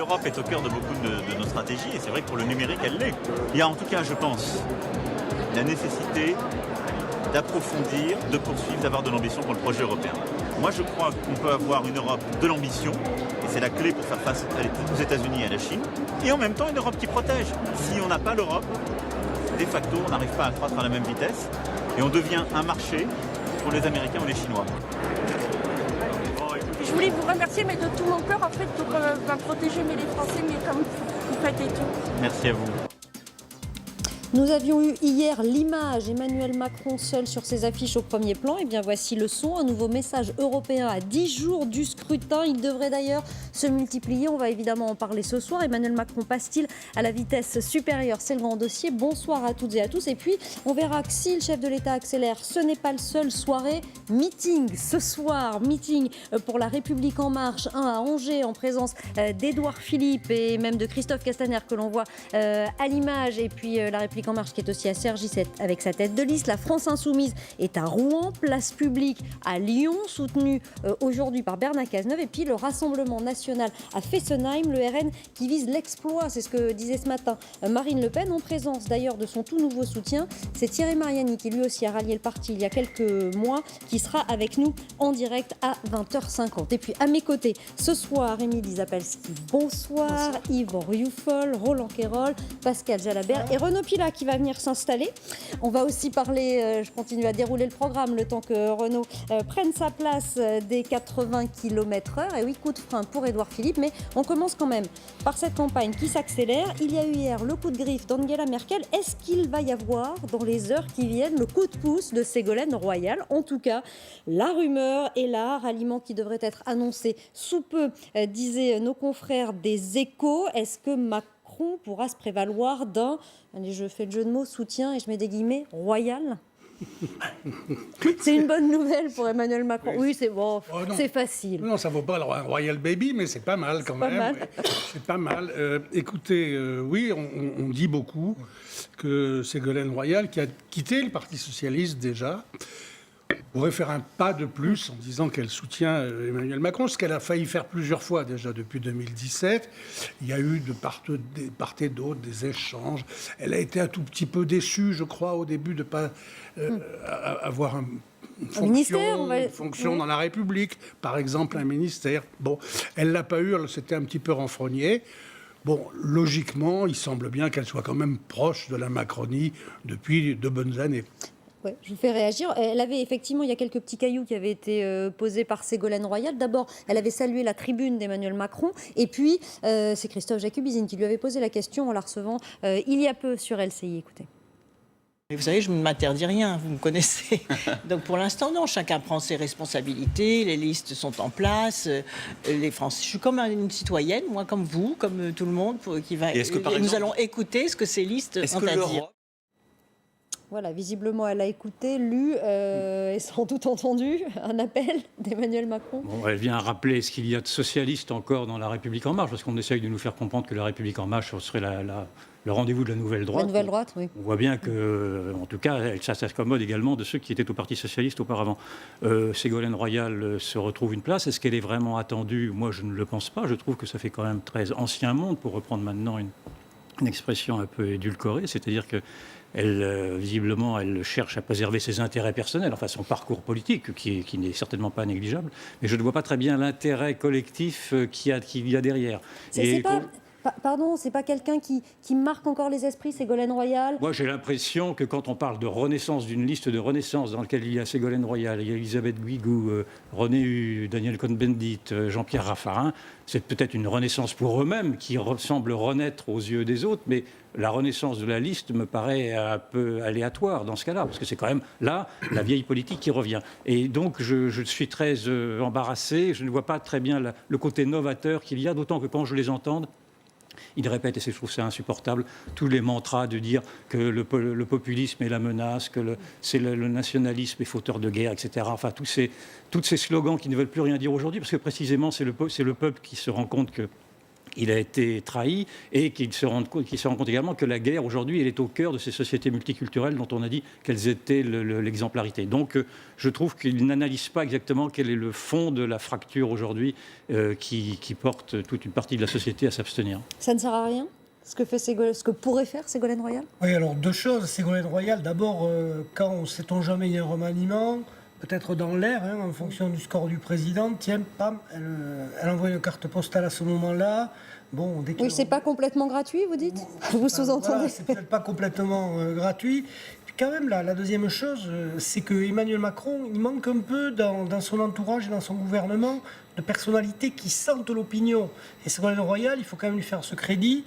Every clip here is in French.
l'Europe est au cœur de beaucoup de nos stratégies, et c'est vrai que pour le numérique, elle l'est. Il y a en tout cas, je pense, la nécessité d'approfondir, de poursuivre, d'avoir de l'ambition pour le projet européen. Moi, je crois qu'on peut avoir une Europe de l'ambition, et c'est la clé pour faire face aux États-Unis et à la Chine, et en même temps une Europe qui protège. Si on n'a pas l'Europe, de facto, on n'arrive pas à croître à la même vitesse, et on devient un marché pour les Américains ou les Chinois. Je voulais vous remercier, mais de tout mon cœur, en fait, pour protéger les Français, mais comme vous faites et tout. Merci à vous. Nous avions eu hier l'image, Emmanuel Macron seul sur ses affiches au premier plan. Et bien voici le son, un nouveau message européen à 10 jours du scrutin. Il devrait d'ailleurs se multiplier. On va évidemment en parler ce soir. Emmanuel Macron passe-t-il à la vitesse supérieure? C'est le grand dossier. Bonsoir à toutes et à tous. Et puis, on verra que si le chef de l'État accélère, ce n'est pas le seul. Soirée, meeting ce soir. Meeting pour La République En Marche, un à Angers, en présence d'Édouard Philippe et même de Christophe Castaner que l'on voit à l'image. Et puis, La République En Marche qui est aussi à Cergy avec sa tête de liste. La France Insoumise est à Rouen, place publique à Lyon, soutenue aujourd'hui par Bernard Cazeneuve. Et puis le Rassemblement national à Fessenheim, le RN qui vise l'exploit, c'est ce que disait ce matin Marine Le Pen, en présence d'ailleurs de son tout nouveau soutien. C'est Thierry Mariani qui lui aussi a rallié le parti il y a quelques mois, qui sera avec nous en direct à 20h50. Et puis à mes côtés, ce soir, Émilie Zapalski, bonsoir. Yvan Rioufol, Roland Quérol, Pascal Jalabert et Renaud Pilat qui va venir s'installer. On va aussi parler, je continue à dérouler le programme le temps que Renaud prenne sa place des 80 km/h. Et oui, coup de frein pour Édouard Philippe, mais on commence quand même par cette campagne qui s'accélère. Il y a eu hier le coup de griffe d'Angela Merkel. Est-ce qu'il va y avoir dans les heures qui viennent le coup de pouce de Ségolène Royal? En tout cas, la rumeur est là, ralliement qui devrait être annoncé sous peu, disaient nos confrères des Échos. Est-ce que Macron pourra se prévaloir d'un, allez, je fais le jeu de mots, soutien, et je mets des guillemets, royal? C'est une bonne nouvelle pour Emmanuel Macron. Oui, c'est bon, c'est facile. Non, ça ne vaut pas le Royal Baby, mais c'est pas mal quand même. Mal. C'est pas mal. Écoutez, oui, on dit beaucoup que Ségolène Royal, qui a quitté le Parti Socialiste déjà, pourrait faire un pas de plus en disant qu'elle soutient Emmanuel Macron, ce qu'elle a failli faire plusieurs fois déjà depuis 2017. Il y a eu de part et d'autre des échanges. Elle a été un tout petit peu déçue, je crois, au début de ne pas avoir une fonction dans la République, par exemple un ministère. Bon, elle ne l'a pas eu, elle s'était un petit peu renfrognée. Bon, logiquement, il semble bien qu'elle soit quand même proche de la Macronie depuis de bonnes années. Ouais, je vous fais réagir. Elle avait effectivement, il y a quelques petits cailloux qui avaient été posés par Ségolène Royal. D'abord, elle avait salué la tribune d'Emmanuel Macron. Et puis, c'est Christophe Jacubizine qui lui avait posé la question en la recevant il y a peu sur LCI. Écoutez. Vous savez, je ne m'interdis rien, vous me connaissez. Donc pour l'instant, non, chacun prend ses responsabilités, les listes sont en place, les Français. Je suis comme une citoyenne, moi comme vous, comme tout le monde, qui va. Et nous allons écouter ce que ces listes ont à dire. Voilà, visiblement, elle a écouté, lu et sans doute entendu un appel d'Emmanuel Macron. Bon, elle vient rappeler ce qu'il y a de socialiste encore dans La République En Marche, parce qu'on essaye de nous faire comprendre que La République En Marche serait le rendez-vous de la nouvelle droite. La nouvelle droite, oui. On voit bien que, en tout cas, ça s'accommode également de ceux qui étaient au Parti Socialiste auparavant. Ségolène Royal se retrouve une place. Est-ce qu'elle est vraiment attendue? Moi, je ne le pense pas. Je trouve que ça fait quand même très ancien monde, pour reprendre maintenant une expression un peu édulcorée. C'est-à-dire que visiblement, elle cherche à préserver ses intérêts personnels, enfin son parcours politique, qui n'est certainement pas négligeable. Mais je ne vois pas très bien l'intérêt collectif qu'il y a derrière. Pardon, c'est pas quelqu'un qui marque encore les esprits, Ségolène Royal? Moi, j'ai l'impression que quand on parle de renaissance, d'une liste de renaissance dans laquelle il y a Ségolène Royal, il y a Elisabeth Guigou, René Hue, Daniel Cohn-Bendit, Jean-Pierre Raffarin, c'est peut-être une renaissance pour eux-mêmes qui semble renaître aux yeux des autres, mais la renaissance de la liste me paraît un peu aléatoire dans ce cas-là, parce que c'est quand même là la vieille politique qui revient. Et donc je suis très embarrassé, je ne vois pas très bien le côté novateur qu'il y a, d'autant que quand je les entends, ils répètent, et je trouve ça insupportable, tous les mantras de dire que le populisme est la menace, que le nationalisme est fauteur de guerre, etc. Enfin, tous ces slogans qui ne veulent plus rien dire aujourd'hui, parce que précisément, c'est le peuple qui se rend compte il a été trahi et qu'il se rend compte également que la guerre, aujourd'hui, elle est au cœur de ces sociétés multiculturelles dont on a dit qu'elles étaient l'exemplarité. Donc, je trouve qu'il n'analyse pas exactement quel est le fond de la fracture aujourd'hui qui porte toute une partie de la société à s'abstenir. Ça ne sert à rien ce que pourrait faire Ségolène Royal? Oui, alors deux choses. Ségolène Royal, d'abord, quand on ne sait-on jamais, il y a un remaniement, peut-être dans l'air, en fonction du score du président, tiens, pam, elle envoie une carte postale à ce moment-là. Bon, oui, c'est pas complètement gratuit, vous dites? Vous sous-entendez? Voilà, c'est peut-être pas complètement gratuit. Puis quand même, la deuxième chose, c'est que Emmanuel Macron, il manque un peu dans son entourage et dans son gouvernement de personnalités qui sentent l'opinion. Et Ségolène Royal, il faut quand même lui faire ce crédit.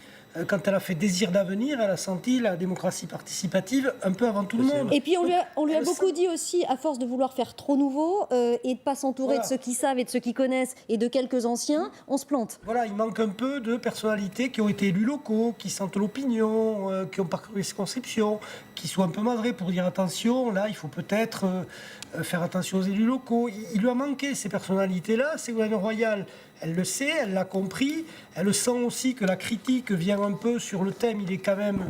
Quand elle a fait Désir d'avenir, elle a senti la démocratie participative un peu avant tout le monde. Et puis on lui a beaucoup dit aussi, à force de vouloir faire trop nouveau et de ne pas s'entourer de ceux qui savent et de ceux qui connaissent et de quelques anciens, on se plante. Voilà, il manque un peu de personnalités qui ont été élus locaux, qui sentent l'opinion, qui ont parcouru les circonscriptions, qui soient un peu madrés pour dire attention, là il faut peut-être faire attention aux élus locaux. Il lui a manqué ces personnalités-là. Ségolène Royal, elle le sait, elle l'a compris. Elle sent aussi que la critique vient un peu sur le thème. Il est quand même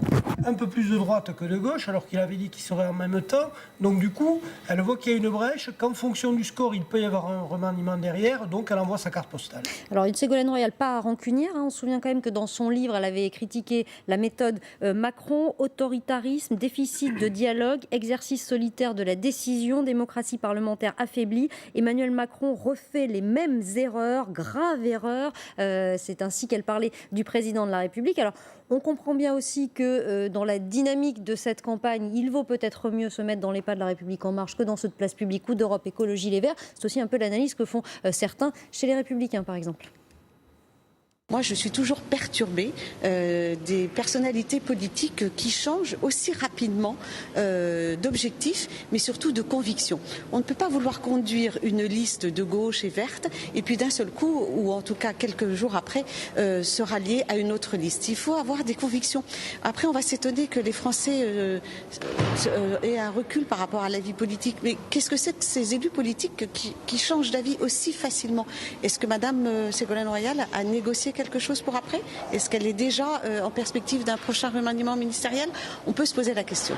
un peu plus de droite que de gauche, alors qu'il avait dit qu'il serait en même temps. Donc du coup, elle voit qu'il y a une brèche, qu'en fonction du score, il peut y avoir un remaniement derrière. Donc elle envoie sa carte postale. Alors une Ségolène Royal pas rancunière. On se souvient quand même que dans son livre, elle avait critiqué la méthode Macron, autoritarisme, déficit de dialogue, exercice solitaire de la décision, démocratie parlementaire affaiblie. Emmanuel Macron refait les mêmes erreurs, graves erreurs. C'est ainsi qu'elle parlait du président de la République. Alors, on comprend bien aussi que dans la dynamique de cette campagne, il vaut peut-être mieux se mettre dans les pas de la République En Marche que dans ceux de Place Publique ou d'Europe Écologie Les Verts. C'est aussi un peu l'analyse que font certains chez les Républicains, par exemple. Moi, je suis toujours perturbée des personnalités politiques qui changent aussi rapidement d'objectifs, mais surtout de convictions. On ne peut pas vouloir conduire une liste de gauche et verte, et puis d'un seul coup, ou en tout cas quelques jours après, se rallier à une autre liste. Il faut avoir des convictions. Après, on va s'étonner que les Français aient un recul par rapport à la vie politique. Mais qu'est-ce que c'est que ces élus politiques qui changent d'avis aussi facilement? Est-ce que Madame Ségolène Royal a négocié quelque chose pour après? Est-ce qu'elle est déjà en perspective d'un prochain remaniement ministériel? On peut se poser la question.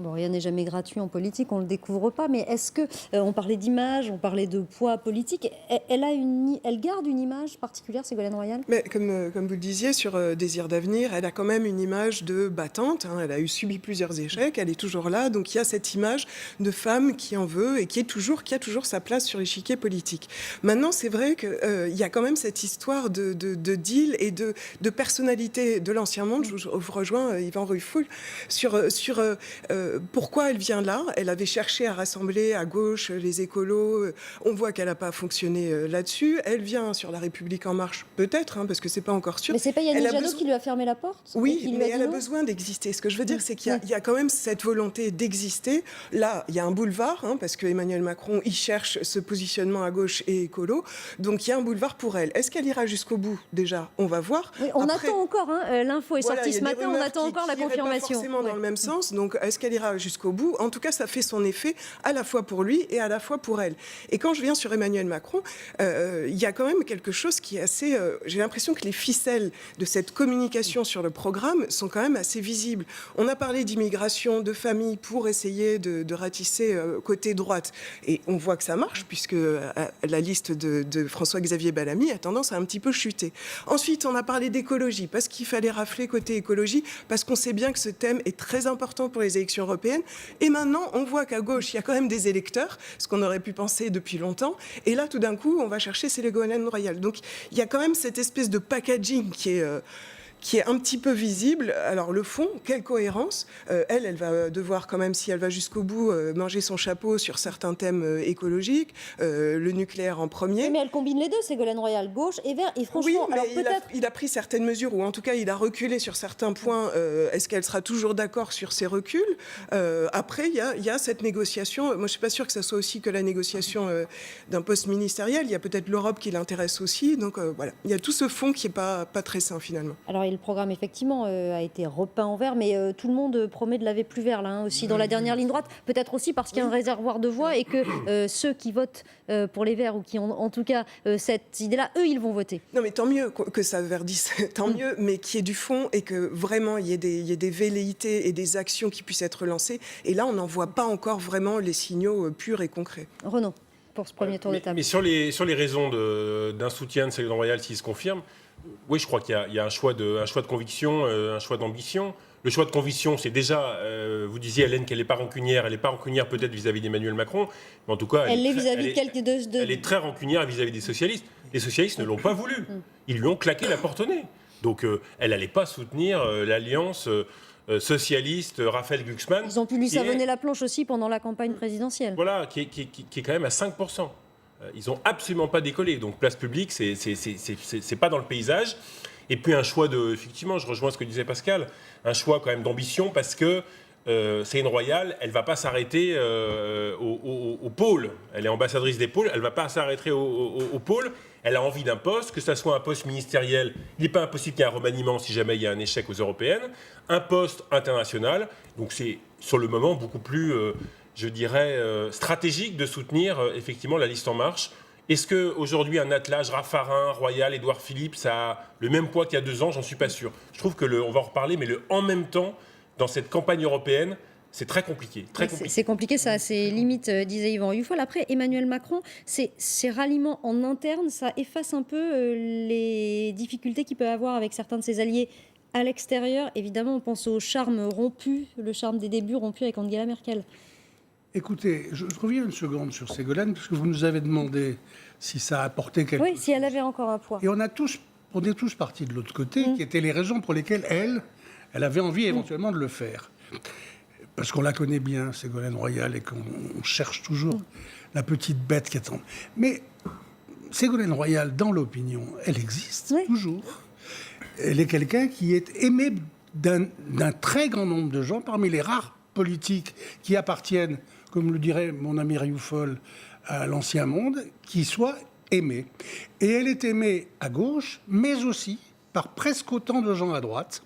Bon, rien n'est jamais gratuit en politique, on ne le découvre pas, mais est-ce que, on parlait d'image, on parlait de poids politique, elle garde une image particulière, Ségolène Royal? Mais comme vous le disiez, sur Désir d'avenir, elle a quand même une image de battante, elle a subi plusieurs échecs, elle est toujours là, donc il y a cette image de femme qui en veut et qui a toujours sa place sur l'échiquier politique. Maintenant, c'est vrai qu'il y a quand même cette histoire de deal et de personnalité de l'ancien monde. Je vous rejoins, Yvan Ruffoul, sur pourquoi elle vient là. Elle avait cherché à rassembler à gauche les écolos. On voit qu'elle n'a pas fonctionné là-dessus. Elle vient sur La République En Marche, peut-être, parce que c'est pas encore sûr. Mais c'est pas Yannick Jadot qui lui a fermé la porte? Oui, mais elle a besoin d'exister. Ce que je veux dire, c'est qu'il y a quand même cette volonté d'exister. Là, il y a un boulevard, parce que Emmanuel Macron, il cherche ce positionnement à gauche et écolo. Donc il y a un boulevard pour elle. Est-ce qu'elle ira jusqu'au bout? Déjà, on va voir. Oui, on attend encore. L'info est sortie ce matin. On attend encore la confirmation. Pas forcément dans le même sens. Donc est-ce qu'elle ira jusqu'au bout? En tout cas, ça fait son effet à la fois pour lui et à la fois pour elle. Et quand je viens sur Emmanuel Macron, il y a quand même quelque chose qui est assez... j'ai l'impression que les ficelles de cette communication sur le programme sont quand même assez visibles. On a parlé d'immigration, de famille pour essayer de ratisser côté droite. Et on voit que ça marche puisque la liste de François-Xavier Bellamy a tendance à un petit peu chuter. Ensuite, on a parlé d'écologie parce qu'il fallait rafler côté écologie, parce qu'on sait bien que ce thème est très important pour les élections européennes. Et maintenant, on voit qu'à gauche, il y a quand même des électeurs, ce qu'on aurait pu penser depuis longtemps. Et là, tout d'un coup, on va chercher Ségolène Royal. Donc, il y a quand même cette espèce de packaging qui est un petit peu visible. Alors le fond, quelle cohérence. Elle va devoir quand même, si elle va jusqu'au bout, manger son chapeau sur certains thèmes écologiques, le nucléaire en premier. Oui, mais elle combine les deux, Ségolène Royal, gauche et vert. Et franchement, oui, mais alors peut-être... il a pris certaines mesures, ou en tout cas il a reculé sur certains points. Est-ce qu'elle sera toujours d'accord sur ces reculs? Après, il y a cette négociation. Moi, je ne suis pas sûre que ça soit aussi que la négociation d'un poste ministériel. Il y a peut-être l'Europe qui l'intéresse aussi. Donc voilà, il y a tout ce fond qui n'est pas très sain finalement. Alors le programme, effectivement, a été repeint en vert, mais tout le monde promet de laver plus vert, là, aussi dans la dernière ligne droite. Peut-être aussi parce qu'il y a un réservoir de voix et que ceux qui votent pour les Verts ou qui ont en tout cas cette idée-là, eux, ils vont voter. Non, mais tant mieux que ça verdisse, tant mieux, mais qu'il y ait du fond et que vraiment il y ait des velléités et des actions qui puissent être lancées. Et là, on n'en voit pas encore vraiment les signaux purs et concrets. Renaud, pour ce premier tour de table. Mais sur les raisons d'un soutien de Ségolène Royal, s'il se confirme, oui, je crois qu'il y a un choix de conviction, un choix d'ambition. Le choix de conviction, c'est déjà, vous disiez, Hélène, qu'elle n'est pas rancunière. Elle n'est pas rancunière peut-être vis-à-vis d'Emmanuel Macron, mais en tout cas, Elle est très rancunière vis-à-vis des socialistes. Les socialistes ne l'ont pas voulu. Ils lui ont claqué la porte au nez. Donc, elle n'allait pas soutenir l'alliance socialiste Raphaël Glucksmann. Ils ont pu lui savonner la planche aussi pendant la campagne présidentielle. Voilà, qui est quand même à 5%. Ils n'ont absolument pas décollé. Donc, place publique, c'est pas dans le paysage. Et puis, un choix effectivement, je rejoins ce que disait Pascal, un choix quand même d'ambition parce que Ségolène Royal, elle ne va pas s'arrêter au pôle. Elle est ambassadrice des pôles, elle ne va pas s'arrêter au pôle. Elle a envie d'un poste, que ce soit un poste ministériel. Il n'est pas impossible qu'il y ait un remaniement si jamais il y a un échec aux européennes. Un poste international. Donc c'est sur le moment beaucoup plus, je dirais, stratégique de soutenir effectivement la liste En Marche. Est-ce qu'aujourd'hui, un attelage Raffarin, Royal, Édouard Philippe, ça a le même poids qu'il y a 2 ans? J'en suis pas sûr. Je trouve que on va en reparler, mais en même temps, dans cette campagne européenne, c'est très compliqué. C'est compliqué, ça a ses limites, disait Yvan Rioufol. Après, Emmanuel Macron, ces ralliements en interne, ça efface un peu les difficultés qu'il peut avoir avec certains de ses alliés à l'extérieur. Évidemment, on pense au charme rompu, le charme des débuts rompus avec Angela Merkel. Écoutez, je reviens une seconde sur Ségolène, parce que vous nous avez demandé si ça a apporté quelque chose. Oui, si elle avait encore un poids. Et on est tous partis de l'autre côté, qui étaient les raisons pour lesquelles elle avait envie éventuellement de le faire. Parce qu'on la connaît bien, Ségolène Royal, et qu'on cherche toujours la petite bête qui attend. Mais Ségolène Royal, dans l'opinion, elle existe toujours. Elle est quelqu'un qui est aimé d'un très grand nombre de gens, parmi les rares politiques qui appartiennent, comme le dirait mon ami Rioufol, à l'ancien monde, qui soit aimée. Et elle est aimée à gauche, mais aussi par presque autant de gens à droite,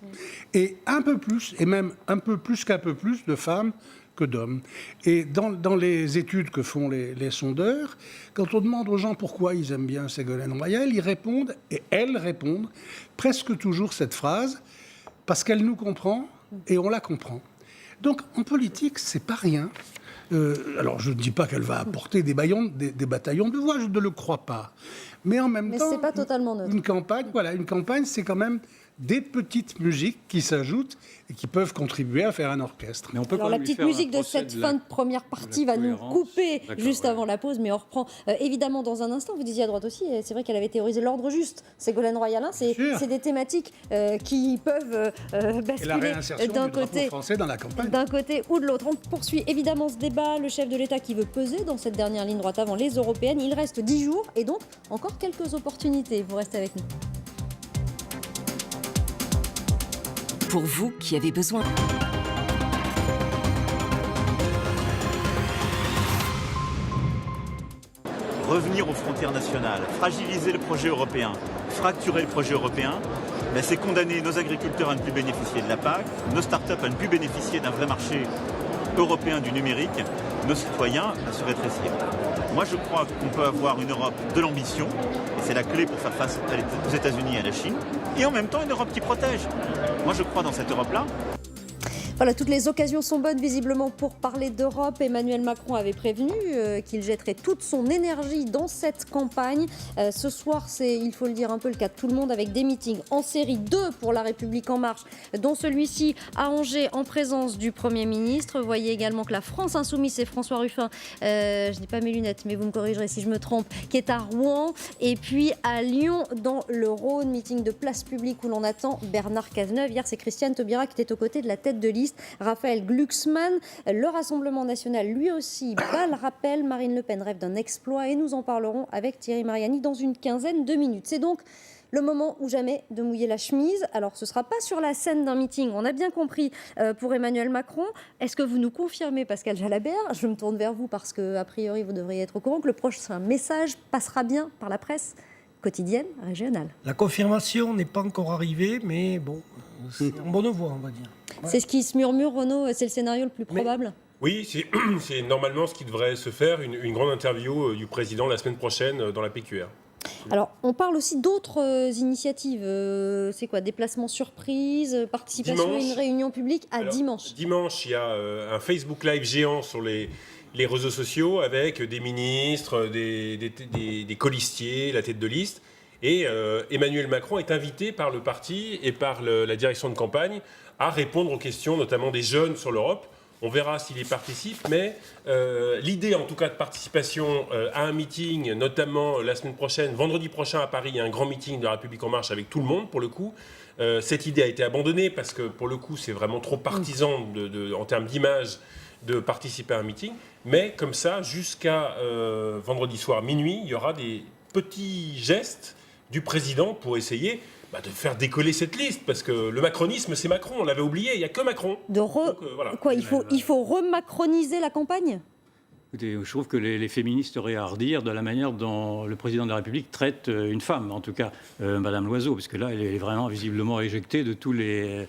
et un peu plus, et même un peu plus qu'un peu plus de femmes que d'hommes. Et dans les études que font les sondeurs, quand on demande aux gens pourquoi ils aiment bien Ségolène Royal, ils répondent, et elles répondent, presque toujours cette phrase, parce qu'elle nous comprend, et on la comprend. Donc, en politique, c'est pas rien. Alors, je ne dis pas qu'elle va apporter des bataillons de voix, je ne le crois pas. Mais en même temps, c'est pas totalement neutre. Une campagne, c'est quand même des petites musiques qui s'ajoutent et qui peuvent contribuer à faire un orchestre. Mais on peut Alors, la petite musique de cette fin de première partie va nous couper juste avant la pause, mais on reprend évidemment dans un instant. Vous disiez à droite aussi, c'est vrai qu'elle avait théorisé l'ordre juste. Ségolène Royal, c'est des thématiques qui peuvent basculer d'un côté français dans la campagne. D'un côté ou de l'autre. On poursuit évidemment ce débat. Le chef de l'État qui veut peser dans cette dernière ligne droite avant les européennes. Il reste 10 jours et donc encore quelques opportunités. Vous restez avec nous. Pour vous qui avez besoin. Revenir aux frontières nationales, fragiliser le projet européen, fracturer le projet européen, c'est condamner nos agriculteurs à ne plus bénéficier de la PAC, nos start-up à ne plus bénéficier d'un vrai marché européen du numérique, nos citoyens à se rétrécir. Moi, je crois qu'on peut avoir une Europe de l'ambition, et c'est la clé pour faire face aux États-Unis et à la Chine, et en même temps une Europe qui protège. Moi, je crois dans cette Europe-là. Voilà, toutes les occasions sont bonnes visiblement pour parler d'Europe. Emmanuel Macron avait prévenu qu'il jetterait toute son énergie dans cette campagne. Ce soir, c'est, il faut le dire, un peu le cas de tout le monde avec des meetings en série, 2 pour La République En Marche, dont celui-ci à Angers en présence du Premier ministre. Vous voyez également que la France Insoumise, c'est François Ruffin, je n'ai pas mes lunettes, mais vous me corrigerez si je me trompe, qui est à Rouen. Et puis à Lyon, dans le Rhône, meeting de place publique où l'on attend Bernard Cazeneuve. Hier, c'est Christiane Taubira qui était aux côtés de la tête de liste, Raphaël Glucksmann. Le Rassemblement national, lui aussi, bat le rappel. Marine Le Pen rêve d'un exploit et nous en parlerons avec Thierry Mariani dans une quinzaine de minutes. C'est donc le moment ou jamais de mouiller la chemise. Alors, ce ne sera pas sur la scène d'un meeting, on a bien compris, pour Emmanuel Macron. Est-ce que vous nous confirmez, Pascal Jalabert, je me tourne vers vous parce qu'a priori, vous devriez être au courant, que le prochain message passera bien par la presse quotidienne régionale. La confirmation n'est pas encore arrivée, mais bon, c'est en bonne voie, on va dire. Ouais. C'est ce qui se murmure, Renaud, c'est le scénario le plus probable? Oui, c'est normalement ce qui devrait se faire, une grande interview du président la semaine prochaine dans la PQR. Alors, on parle aussi d'autres initiatives. C'est quoi? Déplacement surprise, participation à une réunion publique dimanche. Dimanche, il y a un Facebook Live géant sur les réseaux sociaux avec des ministres, des colistiers, la tête de liste. Et Emmanuel Macron est invité par le parti et par la direction de campagne à répondre aux questions, notamment des jeunes sur l'Europe. On verra s'il y participe, mais l'idée en tout cas de participation à un meeting, notamment la semaine prochaine, vendredi prochain à Paris, il y a un grand meeting de la République En Marche avec tout le monde pour le coup. Cette idée a été abandonnée parce que pour le coup c'est vraiment trop partisan en termes d'image de participer à un meeting. Mais comme ça, jusqu'à vendredi soir minuit, il y aura des petits gestes du président pour essayer de faire décoller cette liste, parce que le macronisme, c'est Macron, on l'avait oublié, il n'y a que Macron. Voilà. Quoi, il faut remacroniser la campagne? Écoutez, je trouve que les féministes auraient à redire de la manière dont le président de la République traite une femme, en tout cas Madame Loiseau, parce que là, elle est vraiment visiblement éjectée de toutes les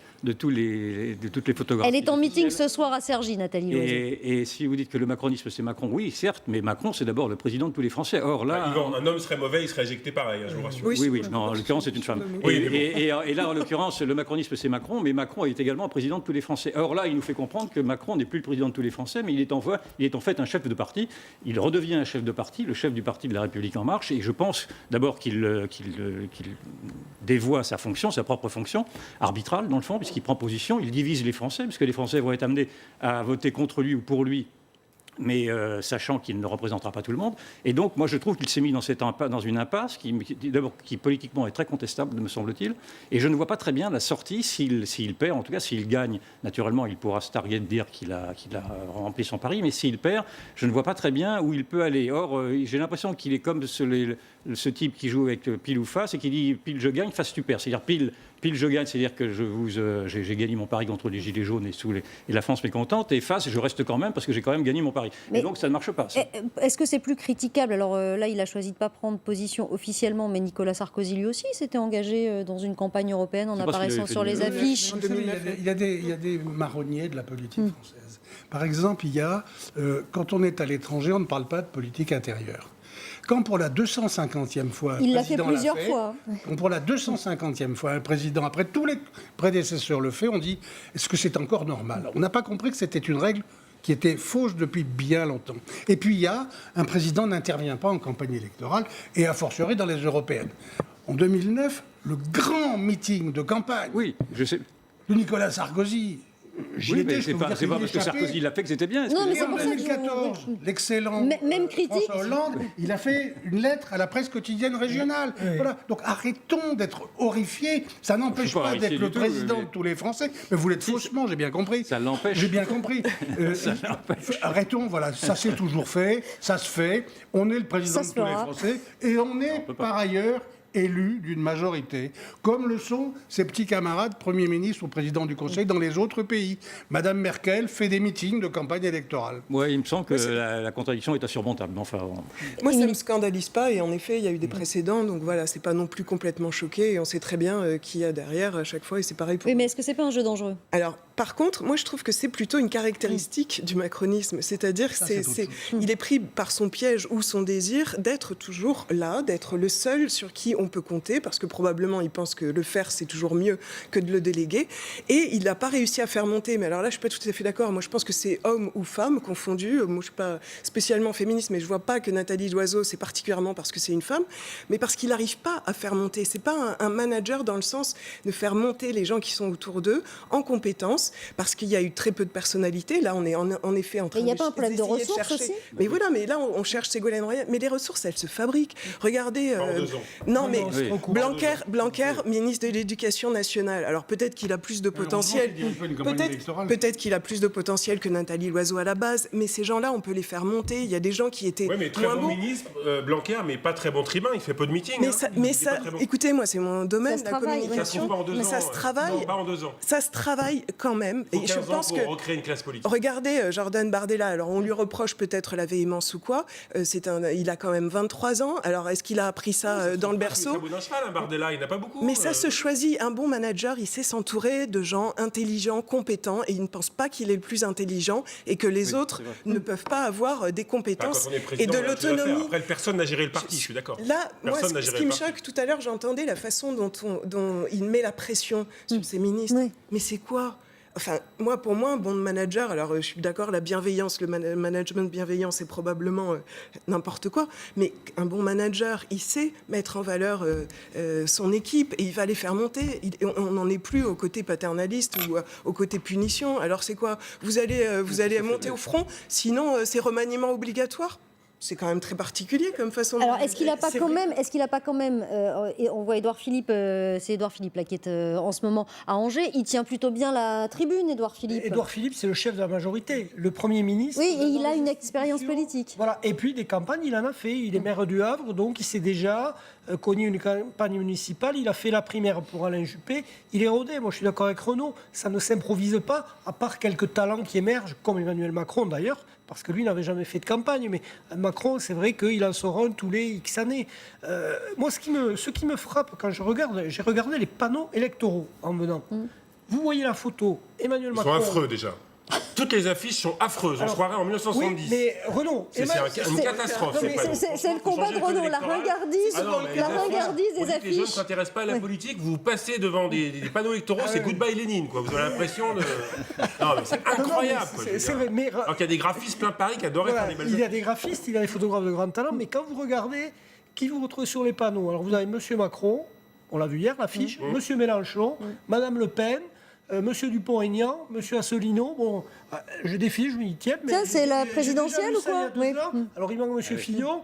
photographies. Elle est en meeting ce soir à Cergy, Nathalie Loiseau. Et si vous dites que le macronisme, c'est Macron, oui, certes, mais Macron, c'est d'abord le président de tous les Français. Or là... Yvan, un homme serait mauvais, il serait éjecté pareil, je vous rassure. Oui, non, en l'occurrence, c'est une femme. Et là, en l'occurrence, le macronisme, c'est Macron, mais Macron est également président de tous les Français. Or là, il nous fait comprendre que Macron n'est plus le président de tous les Français, mais il est en fait un chef de parti. Il redevient un chef de parti, le chef du parti de la République En Marche, et je pense d'abord qu'il dévoie sa fonction, sa propre fonction, arbitrale dans le fond, puisqu'il prend position, il divise les Français, puisque les Français vont être amenés à voter contre lui ou pour lui, mais sachant qu'il ne représentera pas tout le monde. Et donc, moi, je trouve qu'il s'est mis dans une impasse qui politiquement est très contestable, me semble-t-il. Et je ne vois pas très bien la sortie s'il perd. En tout cas, s'il gagne, naturellement, il pourra se targuer de dire qu'il a rempli son pari. Mais s'il perd, je ne vois pas très bien où il peut aller. Or, j'ai l'impression qu'il est comme ce type qui joue avec pile ou face et qui dit pile je gagne, face tu perds. C'est-à-dire pile je gagne, c'est-à-dire que j'ai gagné mon pari contre les Gilets jaunes et la France mécontente, et face je reste quand même parce que j'ai quand même gagné mon pari. Et donc ça ne marche pas. Est-ce que c'est plus critiquable? Alors là, il a choisi de ne pas prendre position officiellement, mais Nicolas Sarkozy lui aussi s'était engagé dans une campagne européenne en apparaissant sur les affiches. Il y a des marronniers de la politique française. Par exemple, quand on est à l'étranger, on ne parle pas de politique intérieure. Quand pour la 250e fois, il l'a fait plusieurs fois. Quand pour la 250e fois, un président, après tous les prédécesseurs le fait, on dit est-ce que c'est encore normal? On n'a pas compris que c'était une règle qui était fausse depuis bien longtemps. Et puis il y a un président n'intervient pas en campagne électorale et a fortiori dans les européennes. En 2009, le grand meeting de campagne de Nicolas Sarkozy. Oui, mais c'est pas parce que Sarkozy l'a fait que c'était bien. Non, mais c'est en 2014, l'excellent François Hollande, il a fait une lettre à la presse quotidienne régionale. Voilà. Donc arrêtons d'être horrifiés. Ça n'empêche pas d'être le président de tous les Français. Mais vous l'êtes faussement, j'ai bien compris. Ça l'empêche. J'ai bien compris. Arrêtons, voilà. Ça s'est toujours fait. Ça se fait. On est le président de tous les Français. Et on est par ailleurs élu d'une majorité, comme le sont ses petits camarades Premier ministre ou Président du Conseil dans les autres pays. Madame Merkel fait des meetings de campagne électorale. Oui, il me semble que la contradiction est insurmontable. Enfin, moi, ça ne me scandalise pas, et en effet, il y a eu des précédents, donc voilà, c'est pas non plus complètement choqué, et on sait très bien qui y a derrière à chaque fois, et c'est pareil pour... Oui, mais est-ce que c'est pas un jeu dangereux? Alors, par contre, moi, je trouve que c'est plutôt une caractéristique du macronisme, c'est-à-dire qu'il est pris par son piège ou son désir d'être toujours là, d'être le seul sur qui on peut compter, parce que probablement il pense que le faire c'est toujours mieux que de le déléguer, et il n'a pas réussi à faire monter, mais alors là je suis pas tout à fait d'accord, moi je pense que c'est homme ou femme confondu, moi je suis pas spécialement féministe, mais je vois pas que Nathalie Loiseau c'est particulièrement parce que c'est une femme, mais parce qu'il n'arrive pas à faire monter, c'est pas un manager dans le sens de faire monter les gens qui sont autour d'eux en compétences, parce qu'il y a eu très peu de personnalité, là on est en effet en train de... Il n'y a pas un problème de ressources aussi? Mais voilà, mais là on cherche Ségolène Royal, mais les ressources elles se fabriquent, regardez... Non mais... Blanquer, ministre de l'Éducation nationale. Alors peut-être qu'il a plus de potentiel. Peut-être qu'il a plus de potentiel que Nathalie Loiseau à la base, mais ces gens-là, on peut les faire monter. Il y a des gens qui étaient mais très bon ministre, Blanquer, mais pas très bon tribun. Il fait peu de meetings. Mais écoutez, moi, c'est mon domaine, la communication. Ça se trouve pas en 2 ans. Mais ça se travaille. Non, pas en 2 ans. Ça se travaille quand même. Il faut Et je 15 ans pense pour que recréer une classe politique. regardez Jordan Bardella. Alors on lui reproche peut-être la véhémence ou quoi. Il a quand même 23 ans. Alors est-ce qu'il a appris ça dans le berceau? C'est un cheval, Bardella, il n'a pas beaucoup. Mais ça se choisit. Un bon manager, il sait s'entourer de gens intelligents, compétents, et il ne pense pas qu'il est le plus intelligent et que les autres ne peuvent pas avoir des compétences et de l'autonomie. Après, personne n'a géré le parti, je suis d'accord. Là, moi, Personne n'a ce géré qui le me parti. choque, tout à l'heure, j'entendais la façon dont il met la pression sur ses ministres. Oui. Mais c'est quoi? Enfin, pour moi, un bon manager, alors je suis d'accord, la bienveillance, le management bienveillant, c'est probablement n'importe quoi, mais un bon manager, il sait mettre en valeur son équipe et il va les faire monter. On n'en est plus au côté paternaliste ou au côté punition. Alors c'est quoi? Vous allez monter au front, sinon c'est remaniement obligatoire? C'est quand même très particulier comme façon de... Alors, est-ce qu'il n'a pas quand même, et on voit Édouard Philippe, c'est Édouard Philippe là, qui est en ce moment à Angers, il tient plutôt bien la tribune, Édouard Philippe. Édouard Philippe, c'est le chef de la majorité, le Premier ministre. Oui, et il a une expérience politique. Voilà, et puis des campagnes, il en a fait. Il est maire du Havre, donc il s'est déjà connu une campagne municipale. Il a fait la primaire pour Alain Juppé. Il est rodé. Moi, je suis d'accord avec Renaud. Ça ne s'improvise pas, à part quelques talents qui émergent, comme Emmanuel Macron d'ailleurs, parce que lui n'avait jamais fait de campagne. Mais Macron, c'est vrai qu'il en sort un tous les X années. Moi, ce qui me frappe quand j'ai regardé les panneaux électoraux en venant. Vous voyez la photo, Emmanuel Macron. Ils sont affreux déjà. Toutes les affiches sont affreuses. On se croirait en 1970. Oui, mais Renaud, c'est une catastrophe. C'est le combat de Renaud, la ringardise, des affiches. Les jeunes ne s'intéressent pas à la politique. Vous passez devant des panneaux électoraux, c'est Goodbye Lénine. Quoi. Vous avez l'impression de... Non, mais c'est incroyable. C'est vrai, mais... Alors qu'il y a des graphistes plein Paris qui adoraient faire des belles affiches. Il y a des graphistes, il y a des photographes de grand talent, mais quand vous regardez qui vous retrouvez sur les panneaux, alors vous avez M. Macron, on l'a vu hier, l'affiche, M. Mélenchon, Mme Le Pen, Monsieur Dupont-Aignan, Monsieur Asselineau, bon, je défile, je me dis tiens, mais... Tiens, c'est la présidentielle ou quoi? Oui. Alors il manque Monsieur Fillon.